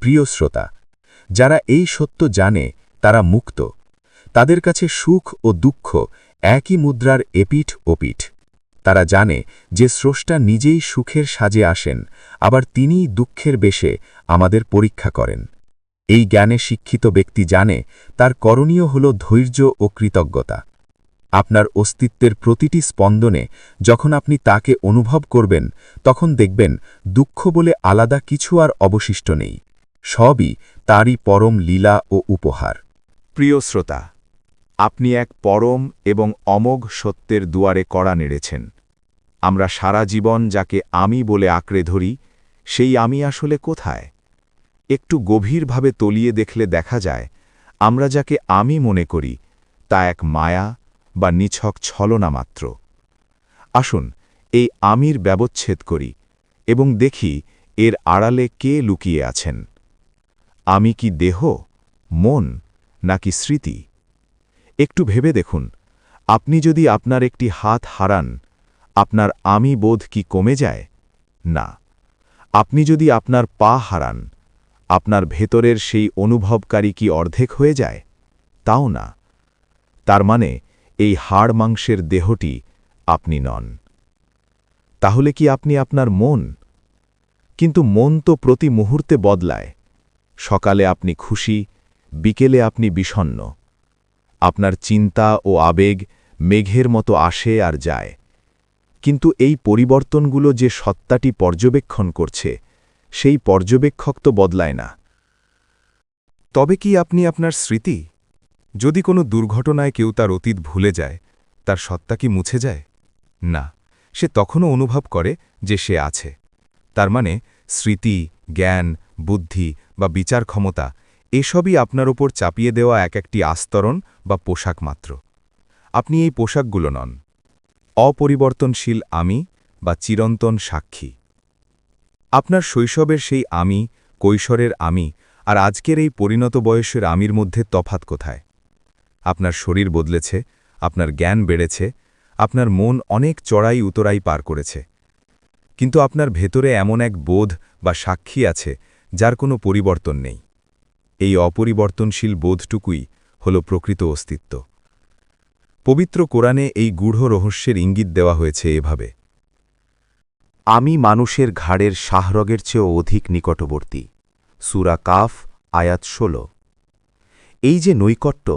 প্রিয় শ্রোতা, যারা এই সত্য জানে তারা মুক্ত। তাদের কাছে সুখ ও দুঃখ একই মুদ্রার এপিঠ ওপিঠ। তারা জানে যে স্রষ্টা নিজেই সুখের সাজে আসেন, আবার তিনিই দুঃখের বেশে আমাদের পরীক্ষা করেন। এই জ্ঞানে শিক্ষিত ব্যক্তি জানে তার করণীয় হল ধৈর্য ও কৃতজ্ঞতা। আপনার অস্তিত্বের প্রতিটি স্পন্দনে যখন আপনি তাকে অনুভব করবেন, তখন দেখবেন দুঃখ বলে আলাদা কিছু আর অবশিষ্ট নেই। সবই তারই পরম লীলা ও উপহার। প্রিয় শ্রোতা, আপনি এক পরম এবং অমোঘ সত্যের দুয়ারে কড়া নেড়েছেন। আমরা সারা জীবন যাকে আমি বলে আঁকড়ে ধরি, সেই আমি আসলে কোথায়? একটু গভীরভাবে তলিয়ে দেখলে দেখা যায়, আমরা যাকে আমি মনে করি তা এক মায়া বা নিছক ছলনা মাত্র। আসুন এই আমির ব্যবচ্ছেদ করি এবং দেখি এর আড়ালে কে লুকিয়ে আছেন। আমি কি দেহ, মন নাকি স্মৃতি? একটু ভেবে দেখুন, আপনি যদি আপনার একটি হাত হারান, আপনার আমি বোধ কি কমে যায়? না। আপনি যদি আপনার পা হারান, আপনার ভেতরের সেই অনুভবকারী কি অর্ধেক হয়ে যায়? তাও না। তার মানে এই হাড় মাংসের দেহটি আপনি নন। তাহলে কি আপনি আপনার মন? কিন্তু মন তো প্রতি মুহূর্তে বদলায়। সকালে আপনি খুশি, বিকেলে আপনি বিষণ্ণ। আপনার চিন্তা ও আবেগ মেঘের মতো আসে আর যায়। কিন্তু এই পরিবর্তনগুলো যে সত্তাটি পর্যবেক্ষণ করছে, সেই পর্যবেক্ষক তো বদলায় না। তবে কি আপনি আপনার স্মৃতি? যদি কোনো দুর্ঘটনায় কেউ তার অতীত ভুলে যায়, তার সত্তা কি মুছে যায়? না, সে তখনও অনুভব করে যে সে আছে। তার মানে স্মৃতি, জ্ঞান, বুদ্ধি বা বিচার ক্ষমতা এসবই আপনার ওপর চাপিয়ে দেওয়া একটি আস্তরণ বা পোশাক মাত্র। আপনি এই পোশাকগুলো নন। অপরিবর্তনশীল আমি বা চিরন্তন সাক্ষী। আপনার শৈশবের সেই আমি, কৈশোরের আমি আর আজকের এই পরিণত বয়সের আমির মধ্যে তফাৎ কোথায়? আপনার শরীর বদলেছে, আপনার জ্ঞান বেড়েছে, আপনার মন অনেক চড়াই উতরাই পার করেছে। কিন্তু আপনার ভেতরে এমন এক বোধ বা সাক্ষী আছে যার কোনো পরিবর্তন নেই। এই অপরিবর্তনশীল বোধটুকুই হল প্রকৃত অস্তিত্ব। পবিত্র কোরআনে এই গূঢ় রহস্যের ইঙ্গিত দেওয়া হয়েছে এভাবে: আমি মানুষের ঘাড়ের শাহরগের চেয়েও অধিক নিকটবর্তী। সূরা কাফ, আয়াত ১৬। এই যে নৈকট্য,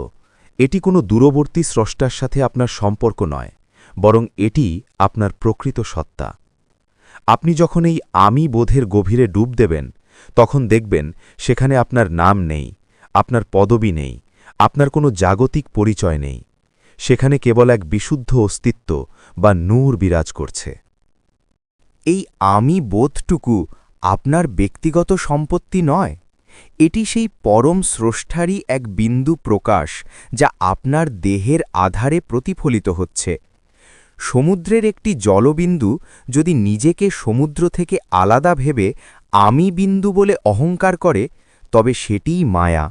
এটি কোনো দূরবর্তী স্রষ্টার সাথে আপনার সম্পর্ক নয়, বরং এটি আপনার প্রকৃত সত্তা। আপনি যখন এই আমি বোধের গভীরে ডুব দেবেন, তখন দেখবেন সেখানে আপনার নাম নেই, আপনার পদবি নেই, আপনার কোনো জাগতিক পরিচয় নেই। সেখানে কেবল এক বিশুদ্ধ অস্তিত্ব বা নূর বিরাজ করছে। এই আমি বোধটুকু আপনার ব্যক্তিগত সম্পত্তি নয়, এটি সেই পরম স্রষ্টারই এক বিন্দু প্রকাশ যা আপনার দেহের আধারে প্রতিফলিত হচ্ছে। সমুদ্রের একটি জলবিন্দু যদি নিজেকে সমুদ্র থেকে আলাদা ভেবে আমি বিন্দু বলে অহংকার করে, তবে সেটিই মায়া।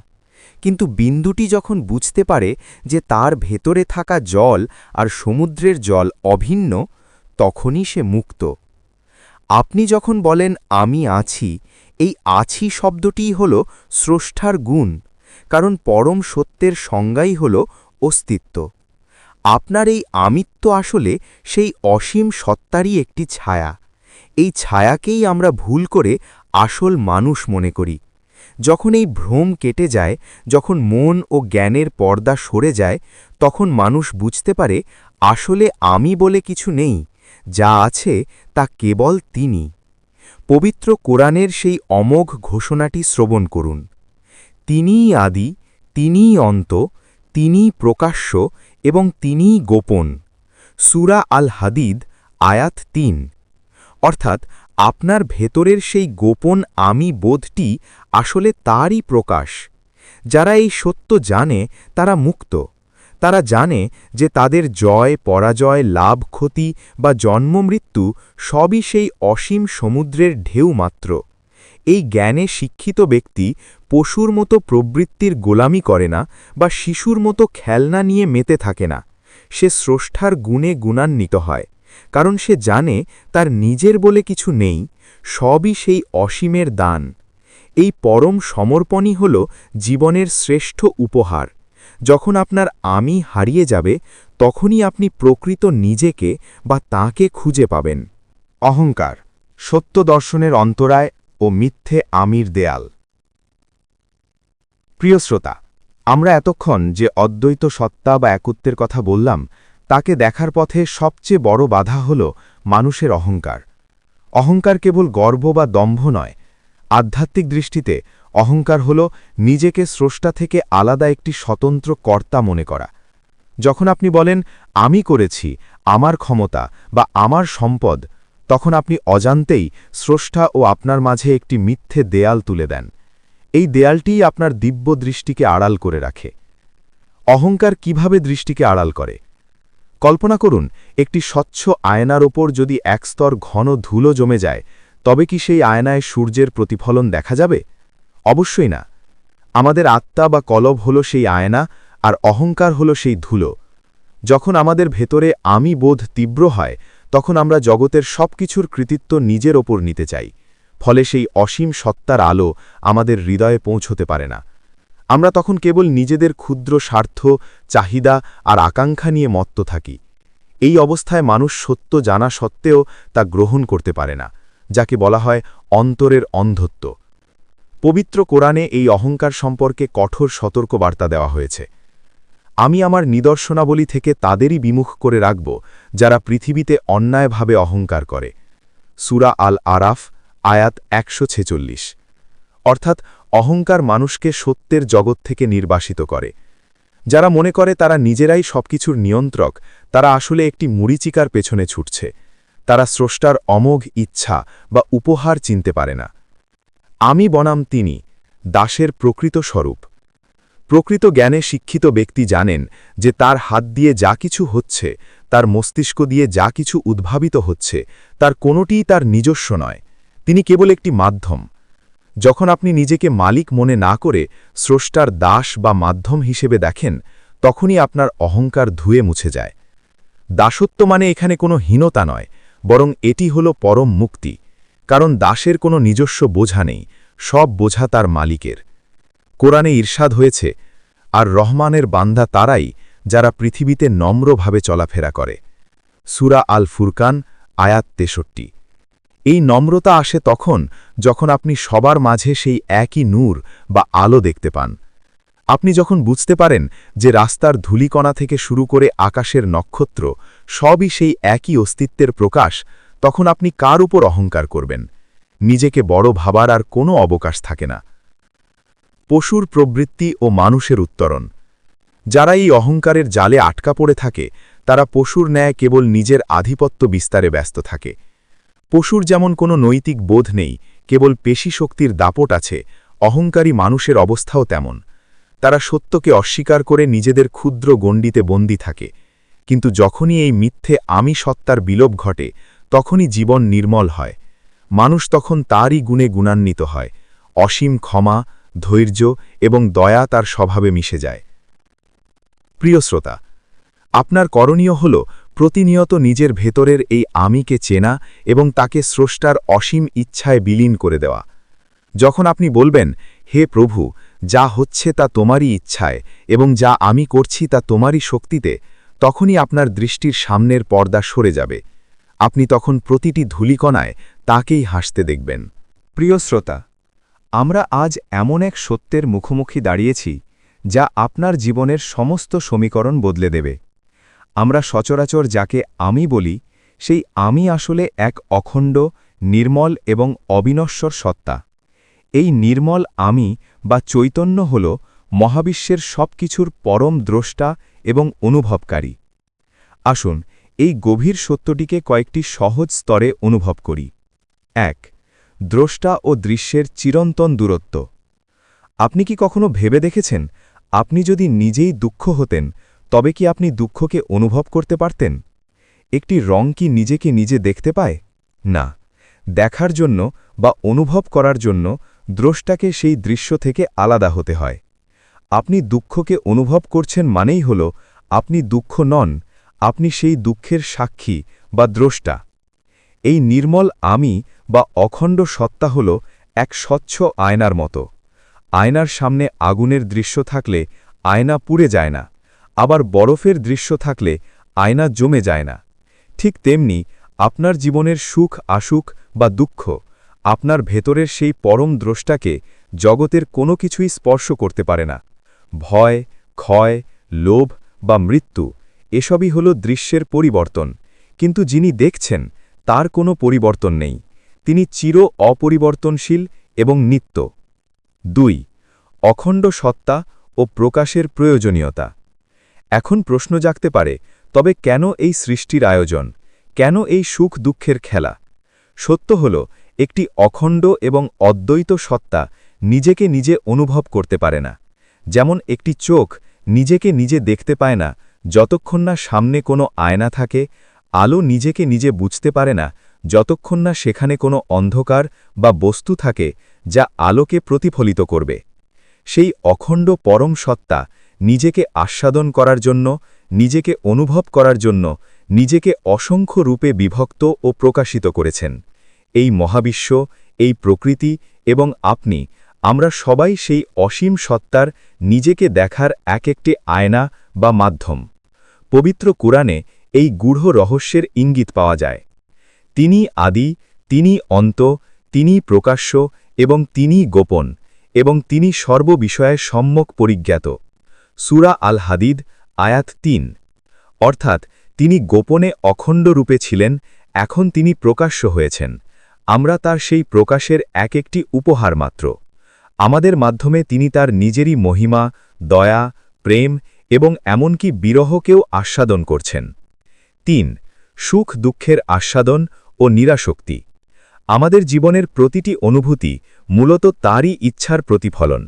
কিন্তু বিন্দুটি যখন বুঝতে পারে যে তার ভেতরে থাকা জল আর সমুদ্রের জল অভিন্ন, তখনই সে মুক্ত। আপনি যখন বলেন আমি আছি, এই আছি শব্দটিই হল স্রষ্টার গুণ, কারণ পরম সত্যের সংজ্ঞাই হল অস্তিত্ব। আপনার এই আমিত্ব আসলে সেই অসীম সত্তারই একটি ছায়া। এই ছায়াকেই আমরা ভুল করে আসল মানুষ মনে করি। যখন এই ভ্রম কেটে যায়, যখন মন ও জ্ঞানের পর্দা সরে যায়, তখন মানুষ বুঝতে পারে আসলে আমি বলে কিছু নেই, যা আছে তা কেবল তিনি। পবিত্র কোরআনের সেই অমোঘ ঘোষণাটি শ্রবণ করুন: তিনিই আদি, তিনিই অন্ত, তিনিই প্রকাশ্য এবং তিনিই গোপন। সূরা আল হাদিদ, আয়াত ৩। অর্থাৎ আপনার ভেতরের সেই গোপন আমি বোধটি আসলে তারই প্রকাশ। যারা এই সত্য জানে তারা মুক্ত। তারা জানে যে তাদের জয়, পরাজয়, লাভ, ক্ষতি বা জন্মমৃত্যু সবই সেই অসীম সমুদ্রের ঢেউ মাত্র। এই জ্ঞানে শিক্ষিত ব্যক্তি পশুর মতো প্রবৃত্তির গোলামি করে না বা শিশুর মতো খেলনা নিয়ে মেতে থাকে না। সে স্রষ্টার গুণে গুণান্বিত হয়, কারণ সে জানে তার নিজের বলে কিছু নেই, সবই সেই অসীমের দান। এই পরম সমর্পণই হল জীবনের শ্রেষ্ঠ উপহার। যখন আপনার আমি হারিয়ে যাবে, তখনই আপনি প্রকৃত নিজেকে বা তাঁকে খুঁজে পাবেন। অহংকার, সত্য দর্শনের অন্তরায় ও মিথ্যে আমির দেয়াল। প্রিয় শ্রোতা, আমরা এতক্ষণ যে অদ্বৈত সত্তা বা একত্বের কথা বললাম, তাকে দেখার পথে সবচেয়ে বড় বাধা হল মানুষের অহংকার। অহংকার কেবল গর্ব বা দম্ভ নয়। আধ্যাত্মিক দৃষ্টিতে অহংকার হল নিজেকে স্রষ্টা থেকে আলাদা একটি স্বতন্ত্র কর্তা মনে করা। যখন আপনি বলেন আমি করেছি, আমার ক্ষমতা বা আমার সম্পদ, তখন আপনি অজান্তেই স্রষ্টা ও আপনার মাঝে একটি মিথ্যে দেয়াল তুলে দেন। এই দেয়ালটিই আপনার দিব্য দৃষ্টিকে আড়াল করে রাখে। অহংকার কিভাবে দৃষ্টিকে আড়াল করে? কল্পনা করুন, একটি স্বচ্ছ আয়নার ওপর যদি এক স্তর ঘন ধুলো জমে যায়, তবে কি সেই আয়নায় সূর্যের প্রতিফলন দেখা যাবে? অবশ্যই না, আমাদের আত্মা বা কলব হল সেই আয়না, আর অহংকার হল সেই ধুলো। যখন আমাদের ভেতরে আমি বোধ তীব্র হয়, তখন আমরা জগতের সবকিছুর কৃতিত্ব নিজের ওপর নিতে চাই। ফলে সেই অসীম সত্তার আলো আমাদের হৃদয়ে পৌঁছতে পারে না। আমরা তখন কেবল নিজেদের ক্ষুদ্র স্বার্থ, চাহিদা আর আকাঙ্ক্ষা নিয়ে মত্ত থাকি। এই অবস্থায় মানুষ সত্য জানা সত্ত্বেও তা গ্রহণ করতে পারে না, যাকে বলা হয় অন্তরের অন্ধত্ব। পবিত্র কোরআনে এই অহংকার সম্পর্কে কঠোর সতর্কবার্তা দেওয়া হয়েছে। আমি আমার নিদর্শনাবলী থেকে তাদেরই বিমুখ করে রাখব যারা পৃথিবীতে অন্যায়ভাবে অহংকার করে। সূরা আল আরাফ, আয়াত ১৪৬। অর্থাৎ অহংকার মানুষকে সত্যের জগৎ থেকে নির্বাসিত করে। যারা মনে করে তারা নিজেরাই সবকিছুর নিয়ন্ত্রক, তারা আসলে একটি মুড়িচিকার পেছনে ছুটছে। তারা স্রষ্টার অমোঘ ইচ্ছা বা উপহার চিনতে পারে না। আমি বনাম তিনি, দাসের প্রকৃত স্বরূপ। প্রকৃত জ্ঞানে শিক্ষিত ব্যক্তি জানেন যে তার হাত দিয়ে যা কিছু হচ্ছে, তার মস্তিষ্ক দিয়ে যা কিছু উদ্ভাবিত হচ্ছে, তার কোনোটিই তার নিজস্ব নয়। তিনি কেবল একটি মাধ্যম। যখন আপনি নিজেকে মালিক মনে না করে স্রষ্টার দাস বা মাধ্যম হিসেবে দেখেন, তখনই আপনার অহংকার ধুয়ে মুছে যায়। দাসত্ব মানে এখানে কোনো হীনতা নয়, বরং এটি হল পরম মুক্তি। কারণ দাসের কোনো নিজস্ব বোঝা নেই, সব বোঝা তার মালিকের। কোরআনে ইরশাদ হয়েছে, আর রহমানের বান্দা তারাই যারা পৃথিবীতে নম্রভাবে চলাফেরা করে। সূরা আল ফুরকান, আয়াত ৬৩। এই নম্রতা আসে তখন যখন আপনি সবার মাঝে সেই একই নূর বা আলো দেখতে পান। আপনি যখন বুঝতে পারেন যে রাস্তার ধূলিকণা থেকে শুরু করে আকাশের নক্ষত্র সবই সেই একই অস্তিত্বের প্রকাশ, তখন আপনি কার উপর অহংকার করবেন? নিজেকে বড় ভাবার আর কোনো অবকাশ থাকে না। পশুর প্রবৃত্তি ও মানুষের উত্তরণ। যারা এই অহংকারের জালে আটকা পড়ে থাকে, তারা পশুর ন্যায় কেবল নিজের আধিপত্য বিস্তারে ব্যস্ত থাকে। পশুর যেমন কোনো নৈতিক বোধ নেই, কেবল পেশি শক্তির দাপট আছে, অহংকারী মানুষের অবস্থাও তেমন। তারা সত্যকে অস্বীকার করে নিজেদের ক্ষুদ্র গণ্ডিতে বন্দী থাকে। কিন্তু যখনই এই মিথ্যে আমি সত্তার বিলোপ ঘটে, তখনই জীবন নির্মল হয়। মানুষ তখন তারই গুণে গুণান্বিত হয়। অসীম ক্ষমা, ধৈর্য এবং দয়া তার স্বভাবে মিশে যায়। প্রিয় শ্রোতা, আপনার করণীয় হল প্রতিনিয়ত নিজের ভেতরের এই আমিকে চেনা এবং তাকে স্রষ্টার অসীম ইচ্ছায় বিলীন করে দেওয়া। যখন আপনি বলবেন, হে প্রভু, যা হচ্ছে তা তোমারই ইচ্ছায় এবং যা আমি করছি তা তোমারই শক্তিতে, তখনই আপনার দৃষ্টির সামনের পর্দা সরে যাবে। আপনি তখন প্রতিটি ধূলিকণায় তাকেই হাসতে দেখবেন। প্রিয় শ্রোতা, আমরা আজ এমন এক সত্যের মুখোমুখি দাঁড়িয়েছি যা আপনার জীবনের সমস্ত সমীকরণ বদলে দেবে। আমরা সচরাচর যাকে আমি বলি, সেই আমি আসলে এক অখণ্ড, নির্মল এবং অবিনশ্বর সত্তা। এই নির্মল আমি বা চৈতন্য হল মহাবিশ্বের সবকিছুর পরম দ্রষ্টা এবং অনুভবকারী। আসুন এই গভীর সত্যটিকে কয়েকটি সহজ স্তরে অনুভব করি। ১. দ্রষ্টা ও দৃশ্যের চিরন্তন দূরত্ব। আপনি কি কখনো ভেবে দেখেছেন, আপনি যদি নিজেই দুঃখ হতেন, তবে কি আপনি দুঃখকে অনুভব করতে পারতেন? একটি রং কি নিজেকে নিজে দেখতে পায়? না। দেখার জন্য বা অনুভব করার জন্য দ্রষ্টাকে সেই দৃশ্য থেকে আলাদা হতে হয়। আপনি দুঃখকে অনুভব করছেন মানেই হল আপনি দুঃখ নন, আপনি সেই দুঃখের সাক্ষী বা দ্রষ্টা। এই নির্মল আমি বা অখণ্ড সত্তা হল এক স্বচ্ছ আয়নার মতো। আয়নার সামনে আগুনের দৃশ্য থাকলে আয়না পুড়ে যায় না, আবার বরফের দৃশ্য থাকলে আয়না জমে যায় না। ঠিক তেমনি আপনার জীবনের সুখ আসুক বা দুঃখ, আপনার ভেতরের সেই পরম দ্রষ্টাকে জগতের কোনো কিছুই স্পর্শ করতে পারে না। ভয়, ক্ষয়, লোভ বা মৃত্যু এসবই হল দৃশ্যের পরিবর্তন, কিন্তু যিনি দেখছেন তার কোনো পরিবর্তন নেই। তিনি চির অপরিবর্তনশীল এবং নিত্য। ২. অখণ্ড সত্তা ও প্রকাশের প্রয়োজনীয়তা। এখন প্রশ্ন জাগতে পারে, তবে কেন এই সৃষ্টির আয়োজন? কেন এই সুখ দুঃখের খেলা? সত্য হল, একটি অখণ্ড এবং অদ্বৈত সত্তা নিজেকে নিজে অনুভব করতে পারে না। যেমন একটি চোখ নিজেকে নিজে দেখতে পায় না যতক্ষণ না সামনে কোনো আয়না থাকে, আলো নিজেকে নিজে বুঝতে পারে না যতক্ষণ না সেখানে কোনো অন্ধকার বা বস্তু থাকে যা আলোকে প্রতিফলিত করবে। সেই অখণ্ড পরম সত্তা নিজেকে আস্বাদন করার জন্য, নিজেকে অনুভব করার জন্য নিজেকে অসংখ্য রূপে বিভক্ত ও প্রকাশিত করেছেন। এই মহাবিশ্ব, এই প্রকৃতি এবং আপনি, আমরা সবাই সেই অসীম সত্তার নিজেকে দেখার এক একটি আয়না বা মাধ্যম। পবিত্র কুরআনে এই গূঢ় রহস্যের ইঙ্গিত পাওয়া যায়। তিনি আদি, তিনি অন্ত, তিনি প্রকাশ্য এবং তিনি গোপন, এবং তিনি সর্ববিষয়ে সম্যক পরিজ্ঞাত। সূরা আল হাদিদ আয়াত ৩। অর্থাৎ তিনি গোপনে অখণ্ড রূপে ছিলেন, এখন তিনি প্রকাশ্য হয়েছেন। আমরা তার সেই প্রকাশের এক একটি উপহার মাত্র। আমাদের মাধ্যমে তিনি তার নিজেরই মহিমা, দয়া, প্রেম এবং এমনকি বিরহকেও আস্বাদন করছেন। ৩. সুখ দুঃখের আস্বাদন ও নিরাসক্তি। আমাদের জীবনের প্রতিটি অনুভূতি মূলত তারই ইচ্ছার প্রতিফলন।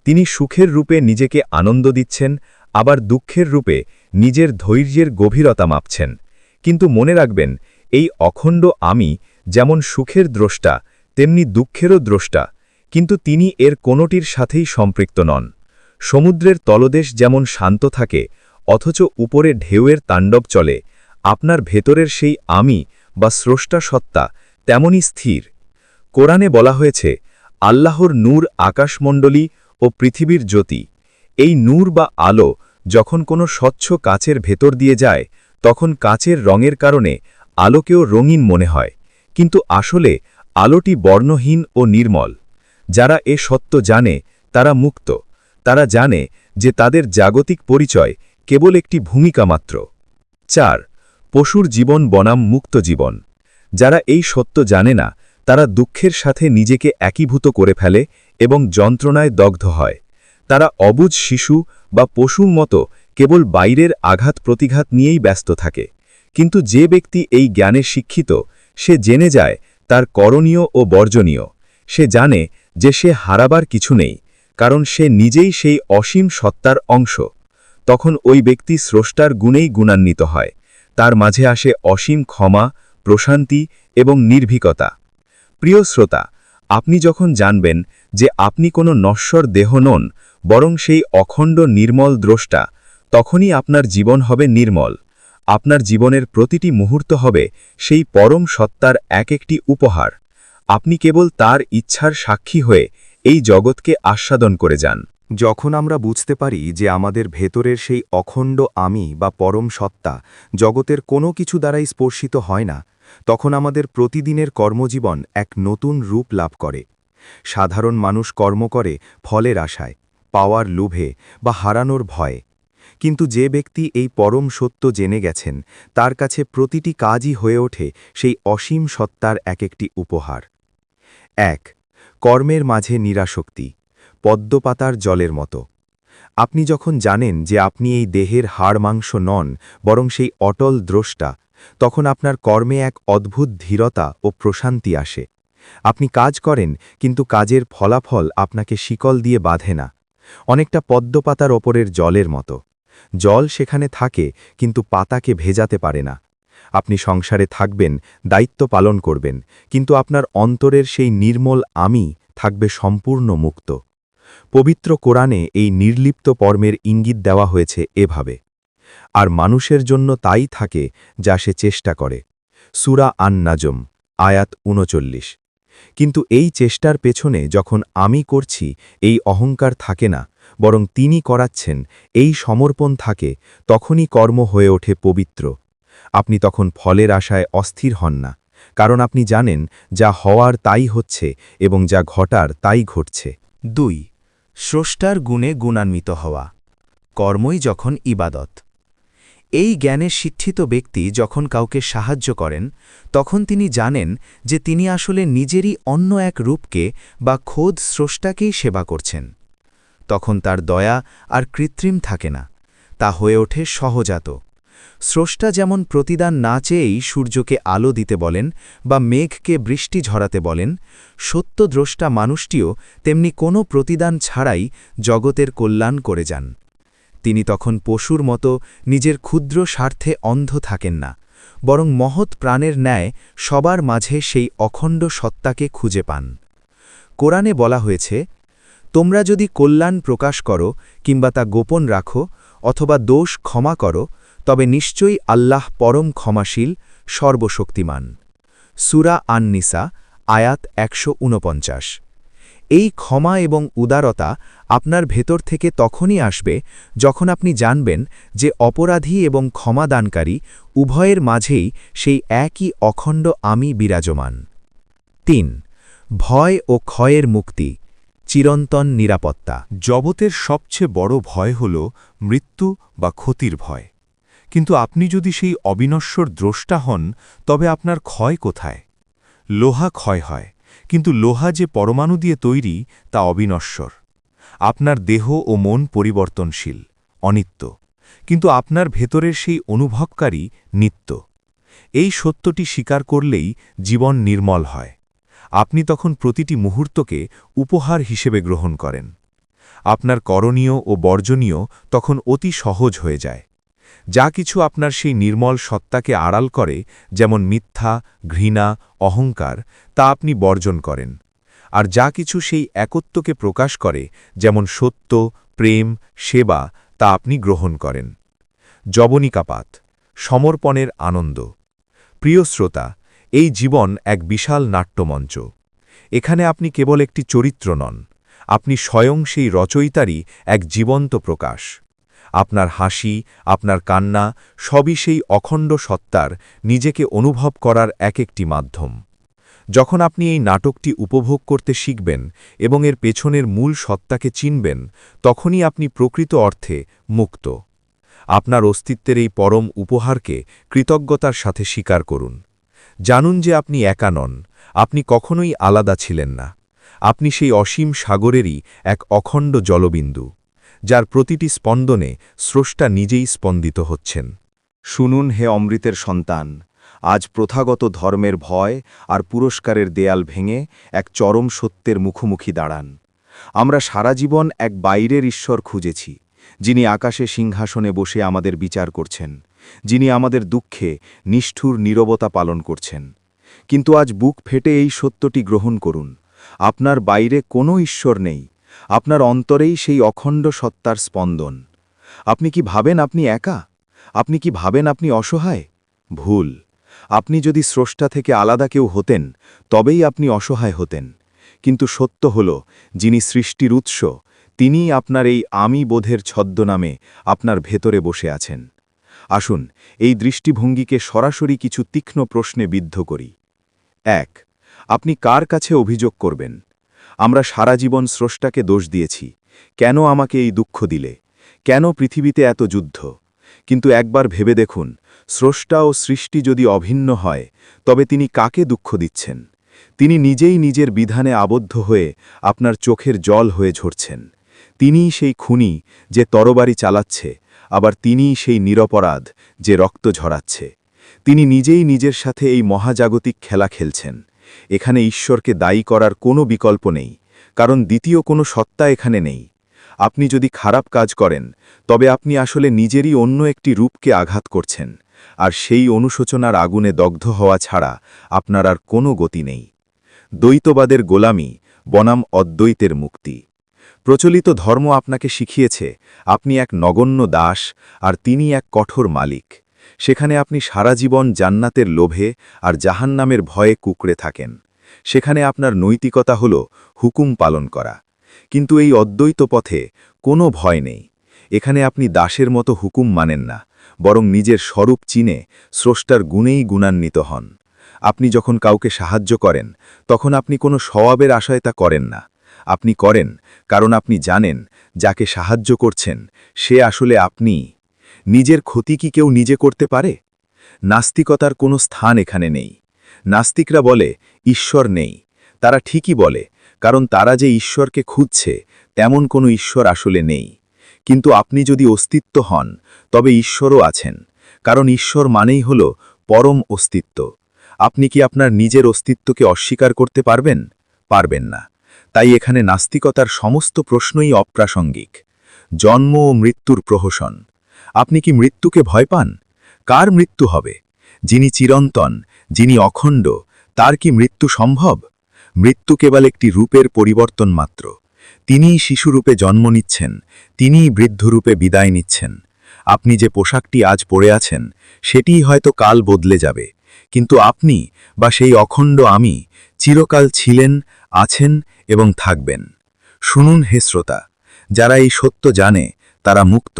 তিনি সুখের রূপে নিজেকে আনন্দ দিচ্ছেন, আবার দুঃখের রূপে নিজের ধৈর্যের গভীরতা মাপছেন। কিন্তু মনে রাখবেন, এই অখণ্ড আমি যেমন সুখের দ্রষ্টা, তেমনি দুঃখেরও দ্রষ্টা, কিন্তু তিনি এর কোনোটির সাথেই সম্পৃক্ত নন। সমুদ্রের তলদেশ যেমন শান্ত থাকে, অথচ উপরে ঢেউয়ের তাণ্ডব চলে, আপনার ভেতরের সেই আমি বা স্রষ্টা সত্তা তেমনই স্থির। কোরআনে বলা হয়েছে, আল্লাহর নূর আকাশমণ্ডলী ও পৃথিবীর জ্যোতি। এই নূর বা আলো যখন কোনো স্বচ্ছ কাচের ভেতর দিয়ে যায়, তখন কাচের রঙের কারণে আলোকেও রঙিন মনে হয়, কিন্তু আসলে আলোটি বর্ণহীন ও নির্মল। যারা এ সত্য জানে তারা মুক্ত। তারা জানে যে তাদের জাগতিক পরিচয় কেবল একটি ভূমিকা মাত্র। ৪. পশুর জীবন বনাম মুক্ত জীবন। যারা এই সত্য জানে না, তারা দুঃখের সাথে নিজেকে একীভূত করে ফেলে এবং যন্ত্রণায় দগ্ধ হয়। তারা অবুঝ শিশু বা পশুর মতো কেবল বাইরের আঘাত প্রতিঘাত নিয়েই ব্যস্ত থাকে। কিন্তু যে ব্যক্তি এই জ্ঞানে শিক্ষিত, সে জেনে যায় তার করণীয় ও বর্জনীয়। সে জানে যে সে হারাবার কিছু নেই, কারণ সে নিজেই সেই অসীম সত্তার অংশ। তখন ওই ব্যক্তি স্রষ্টার গুণেই গুণান্বিত হয়। তার মাঝে আসে অসীম ক্ষমা, প্রশান্তি এবং নির্ভীকতা। প্রিয় শ্রোতা, আপনি যখন জানবেন যে আপনি কোনো নশ্বর দেহ নন, বরং সেই অখণ্ড নির্মল দ্রষ্টা, তখনই আপনার জীবন হবে নির্মল। আপনার জীবনের প্রতিটি মুহূর্ত হবে সেই পরম সত্তার এক একটি উপহার। আপনি কেবল তার ইচ্ছার সাক্ষী হয়ে এই জগৎকে আস্বাদন করে যান। যখন আমরা বুঝতে পারি যে আমাদের ভেতরের সেই অখণ্ড আমি বা পরম সত্তা জগতের কোনো কিছু দ্বারাই স্পর্শিত হয় না, তখন আমাদের প্রতিদিনের কর্মজীবন এক নতুন রূপ লাভ করে। সাধারণ মানুষ কর্ম করে ফলের আশায়, পাওয়ার লোভে বা হারানোর ভয়ে। কিন্তু যে ব্যক্তি এই পরম সত্য জেনে গেছেন, তার কাছে প্রতিটি কাজই হয়ে ওঠে সেই অসীম সত্তার এক একটি উপহার। ১. কর্মের মাঝে নিরাসক্তি, পদ্মপাতার জলের মতো। আপনি যখন জানেন যে আপনি এই দেহের হাড় মাংস নন, বরং সেই অটল দ্রষ্টা, তখন আপনার কর্মে এক অদ্ভুত ধীরতা ও প্রশান্তি আসে। আপনি কাজ করেন, কিন্তু কাজের ফলাফল আপনাকে শিকল দিয়ে বাঁধে না। অনেকটা পদ্মপাতার ওপরের জলের মতো। জল সেখানে থাকে, কিন্তু পাতাকে ভেজাতে পারে না। আপনি সংসারে থাকবেন, দায়িত্ব পালন করবেন, কিন্তু আপনার অন্তরের সেই নির্মল আমি থাকবে সম্পূর্ণ মুক্ত। পবিত্র কোরআনে এই নির্লিপ্ত কর্মের ইঙ্গিত দেওয়া হয়েছে এভাবে, আর মানুষের জন্য তাই থাকে যা সে চেষ্টা করে। সূরা আন-নাজম আয়াত ৩৯। কিন্তু এই চেষ্টার পেছনে যখন আমি করছি এই অহংকার থাকে না, বরং তিনি করাচ্ছেন এই সমর্পণ থাকে, তখনই কর্ম হয়ে ওঠে পবিত্র। আপনি তখন ফলের আশায় অস্থির হন না, কারণ আপনি জানেন যা হওয়ার তাই হচ্ছে এবং যা ঘটার তাই ঘটছে। ২. স্রষ্টার গুণে গুণান্বিত হওয়া। কর্মই যখন ইবাদত। এই জ্ঞানে শিক্ষিত ব্যক্তি যখন কাউকে সাহায্য করেন, তখন তিনি জানেন যে তিনি আসলে নিজেরই অন্য এক রূপকে বা খোদ স্রষ্টাকেই সেবা করছেন। তখন তার দয়া আর কৃত্রিম থাকে না, তা হয়ে ওঠে সহজাত। স্রষ্টা যেমন প্রতিদান না চেয়েই সূর্যকে আলো দিতে বলেন বা মেঘকে বৃষ্টি ঝরাতে বলেন, সত্যদ্রষ্টা মানুষটিও তেমনি কোনো প্রতিদান ছাড়াই জগতের কল্যাণ করে যান। তিনি তখন পশুর মতো নিজের ক্ষুদ্র স্বার্থে অন্ধ থাকেন না, বরং মহৎ প্রাণের ন্যায় সবার মাঝে সেই অখণ্ড সত্তাকে খুঁজে পান। কোরআনে বলা হয়েছে, তোমরা যদি কল্যাণ প্রকাশ করো কিংবা তা গোপন রাখো অথবা দোষ ক্ষমা করো তবে নিশ্চয়ই আল্লাহ পরম ক্ষমাশীল সর্বশক্তিমান। সূরা আন-নিসা আয়াত ১৪৯। এই ক্ষমা এবং উদারতা আপনার ভেতর থেকে তখনই আসবে যখন আপনি জানবেন যে অপরাধী এবং ক্ষমাদানকারী উভয়ের মাঝেই সেই একই অখণ্ড আমি বিরাজমান। ৩. ভয় ও ক্ষয়ের মুক্তি, চিরন্তন নিরাপত্তা। জগতের সবচেয়ে বড় ভয় হল মৃত্যু বা ক্ষতির ভয়। কিন্তু আপনি যদি সেই অবিনশ্বর দ্রষ্টা হন তবে আপনার ক্ষয় কোথায়? লোহা ক্ষয় হয়, কিন্তু লোহা যে পরমাণু দিয়ে তৈরি তা অবিনশ্বর। আপনার দেহ ও মন পরিবর্তনশীল, অনিত্য, কিন্তু আপনার ভেতরের সেই অনুভবকারী নিত্য। এই সত্যটি স্বীকার করলেই জীবন নির্মল হয়। আপনি তখন প্রতিটি মুহূর্তকে উপহার হিসেবে গ্রহণ করেন। আপনার করণীয় ও বর্জনীয় তখন অতি সহজ হয়ে যায়। যা কিছু আপনার সেই নির্মল সত্তাকে আড়াল করে, যেমন মিথ্যা, ঘৃণা, অহংকার, তা আপনি বর্জন করেন। আর যা কিছু সেই একত্বকে প্রকাশ করে, যেমন সত্য, প্রেম, সেবা, তা আপনি গ্রহণ করেন। যবনিকাপাত, সমর্পণের আনন্দ। প্রিয় শ্রোতা, এই জীবন এক বিশাল নাট্যমঞ্চ। এখানে আপনি কেবল একটি চরিত্র নন, আপনি স্বয়ং সেই রচয়িতারই এক জীবন্ত প্রকাশ। আপনার হাসি, আপনার কান্না, সবই সেই অখণ্ড সত্তার নিজেকে অনুভব করার এক একটি মাধ্যম। যখন আপনি এই নাটকটি উপভোগ করতে শিখবেন এবং এর পেছনের মূল সত্তাকে চিনবেন, তখনই আপনি প্রকৃত অর্থে মুক্ত। আপনার অস্তিত্বের এই পরম উপহারকে কৃতজ্ঞতার সাথে স্বীকার করুন। জানুন যে আপনি একা নন, আপনি কখনোই আলাদা ছিলেন না। আপনি সেই অসীম সাগরেরই এক অখণ্ড জলবিন্দু, যার প্রতিটি স্পন্দনে স্রষ্টা নিজেই স্পন্দিত হচ্ছেন। শুনুন হে অমৃতের সন্তান, আজ প্রথাগত ধর্মের ভয় আর পুরস্কারের দেয়াল ভেঙে এক চরম সত্যের মুখোমুখি দাঁড়ান। আমরা সারা জীবন এক বাইরের ঈশ্বর খুঁজেছি, যিনি আকাশে সিংহাসনে বসে আমাদের বিচার করছেন, যিনি আমাদের দুঃখে নিষ্ঠুর নীরবতা পালন করছেন। কিন্তু আজ বুক ফেটে এই সত্যটি গ্রহণ করুন, আপনার বাইরে কোনো ঈশ্বর নেই, আপনার অন্তরেই সেই অখণ্ড সত্তার স্পন্দন। আপনি কি ভাবেন আপনি একা? আপনি কি ভাবেন আপনি অসহায়? ভুল। আপনি যদি স্রষ্টা থেকে আলাদা কেউ হতেন, তবেই আপনি অসহায় হতেন। কিন্তু সত্য হল, যিনি সৃষ্টির উৎস, তিনিই আপনার এই আমি বোধের ছদ্মনামে আপনার ভেতরে বসে আছেন। আসুন এই দৃষ্টিভঙ্গিকে সরাসরি কিছু তীক্ষ্ণ প্রশ্নে বিদ্ধ করি। ১. আপনি কার কাছে অভিযোগ করবেন? আমরা সারা জীবন স্রষ্টাকে দোষ দিয়েছি। কেন আমাকে এই দুঃখ দিলে? কেন পৃথিবীতে এত যুদ্ধ? কিন্তু একবার ভেবে দেখুন, স্রষ্টা ও সৃষ্টি যদি অভিন্ন হয়, তবে তিনি কাকে দুঃখ দিচ্ছেন? তিনি নিজেই নিজের বিধানে আবদ্ধ হয়ে আপনার চোখের জল হয়ে ঝরছেন। তিনিই সেই খুনি যে তরবারি চালাচ্ছে, আবার তিনিই সেই নিরপরাধ যে রক্ত ঝরাচ্ছে। তিনি নিজেই নিজের সাথে এই মহাজাগতিক খেলা খেলছেন। এখানে ঈশ্বরকে দায়ী করার কোনো বিকল্প নেই, কারণ দ্বিতীয় কোনো সত্তা এখানে নেই। আপনি যদি খারাপ কাজ করেন, তবে আপনি আসলে নিজেরই অন্য একটি রূপকে আঘাত করছেন, আর সেই অনুশোচনার আগুনে দগ্ধ হওয়া ছাড়া আপনার আর কোনো গতি নেই। দ্বৈতবাদের গোলামি বনাম অদ্বৈতের মুক্তি। প্রচলিত ধর্ম আপনাকে শিখিয়েছে আপনি এক নগণ্য দাস আর তিনি এক কঠোর মালিক। সেখানে আপনি সারা জীবন জান্নাতের লোভে আর জাহান্নামের ভয়ে কুঁকড়ে থাকেন। সেখানে আপনার নৈতিকতা হল হুকুম পালন করা। কিন্তু এই অদ্বৈত পথে কোনো ভয় নেই। এখানে আপনি দাসের মতো হুকুম মানেন না, বরং নিজের স্বরূপ চিনে স্রষ্টার গুণেই গুণান্বিত হন। আপনি যখন কাউকে সাহায্য করেন, তখন আপনি কোনো স্বভাবের আশায় তা করেন না। আপনি করেন কারণ আপনি জানেন যাকে সাহায্য করছেন সে আসলে আপনি। নিজের ক্ষতি কি কেউ নিজে করতে পারে? নাস্তিকতার কোনো স্থান এখানে নেই। নাস্তিকরা বলে ঈশ্বর নেই। তারা ঠিকই বলে, কারণ তারা যে ঈশ্বরকে খুঁজছে তেমন কোনো ঈশ্বর আসলে নেই। কিন্তু আপনি যদি অস্তিত্ব হন, তবে ঈশ্বরও আছেন, কারণ ঈশ্বর মানেই হল পরম অস্তিত্ব। আপনি কি আপনার নিজের অস্তিত্বকে অস্বীকার করতে পারবেন? পারবেন না। তাই এখানে নাস্তিকতার সমস্ত প্রশ্নই অপ্রাসঙ্গিক। জন্ম ও মৃত্যুর প্রহসন। আপনি কি মৃত্যুকে ভয় পান? কার মৃত্যু হবে? যিনি চিরন্তন, যিনি অখণ্ড, তার কি মৃত্যু সম্ভব? মৃত্যু কেবল একটি রূপের পরিবর্তন মাত্র। তিনিই শিশুরূপে জন্ম নিচ্ছেন, তিনিই বৃদ্ধরূপে বিদায় নিচ্ছেন। আপনি যে পোশাকটি আজ পরে আছেন সেটিই হয়তো কাল বদলে যাবে, কিন্তু আপনি বা সেই অখণ্ড আমি চিরকাল ছিলেন, আছেন এবং থাকবেন। শুনুন হে শ্রোতা, যারা এই সত্য জানে তারা মুক্ত,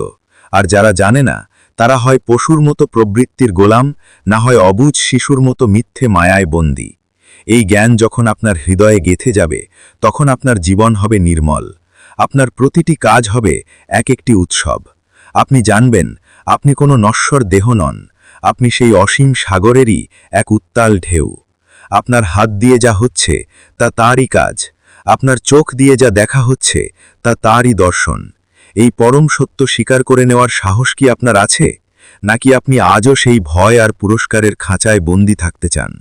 আর যারা জানে না তারা হয় পশুর মতো প্রবৃত্তির গোলাম, না হয় অবুঝ শিশুর মতো মিথ্যে মায়ায় বন্দী। এই জ্ঞান যখন আপনার হৃদয়ে গেঁথে যাবে তখন আপনার জীবন হবে নির্মল, আপনার প্রতিটি কাজ হবে এক একটি উৎসব। আপনি জানবেন আপনি কোনো নশ্বর দেহ নন, আপনি সেই অসীম সাগরেরই এক উত্তাল ঢেউ। আপনার হাত দিয়ে যা হচ্ছে তা তাঁরই কাজ, আপনার চোখ দিয়ে যা দেখা হচ্ছে তা তাঁরই দর্শন। এই পরম সত্য স্বীকার করে নেওয়ার সাহস কি আপনার আছে, নাকি আপনি আজও সেই ভয় আর পুরস্কারের খাঁচায় বন্দী থাকতে চান?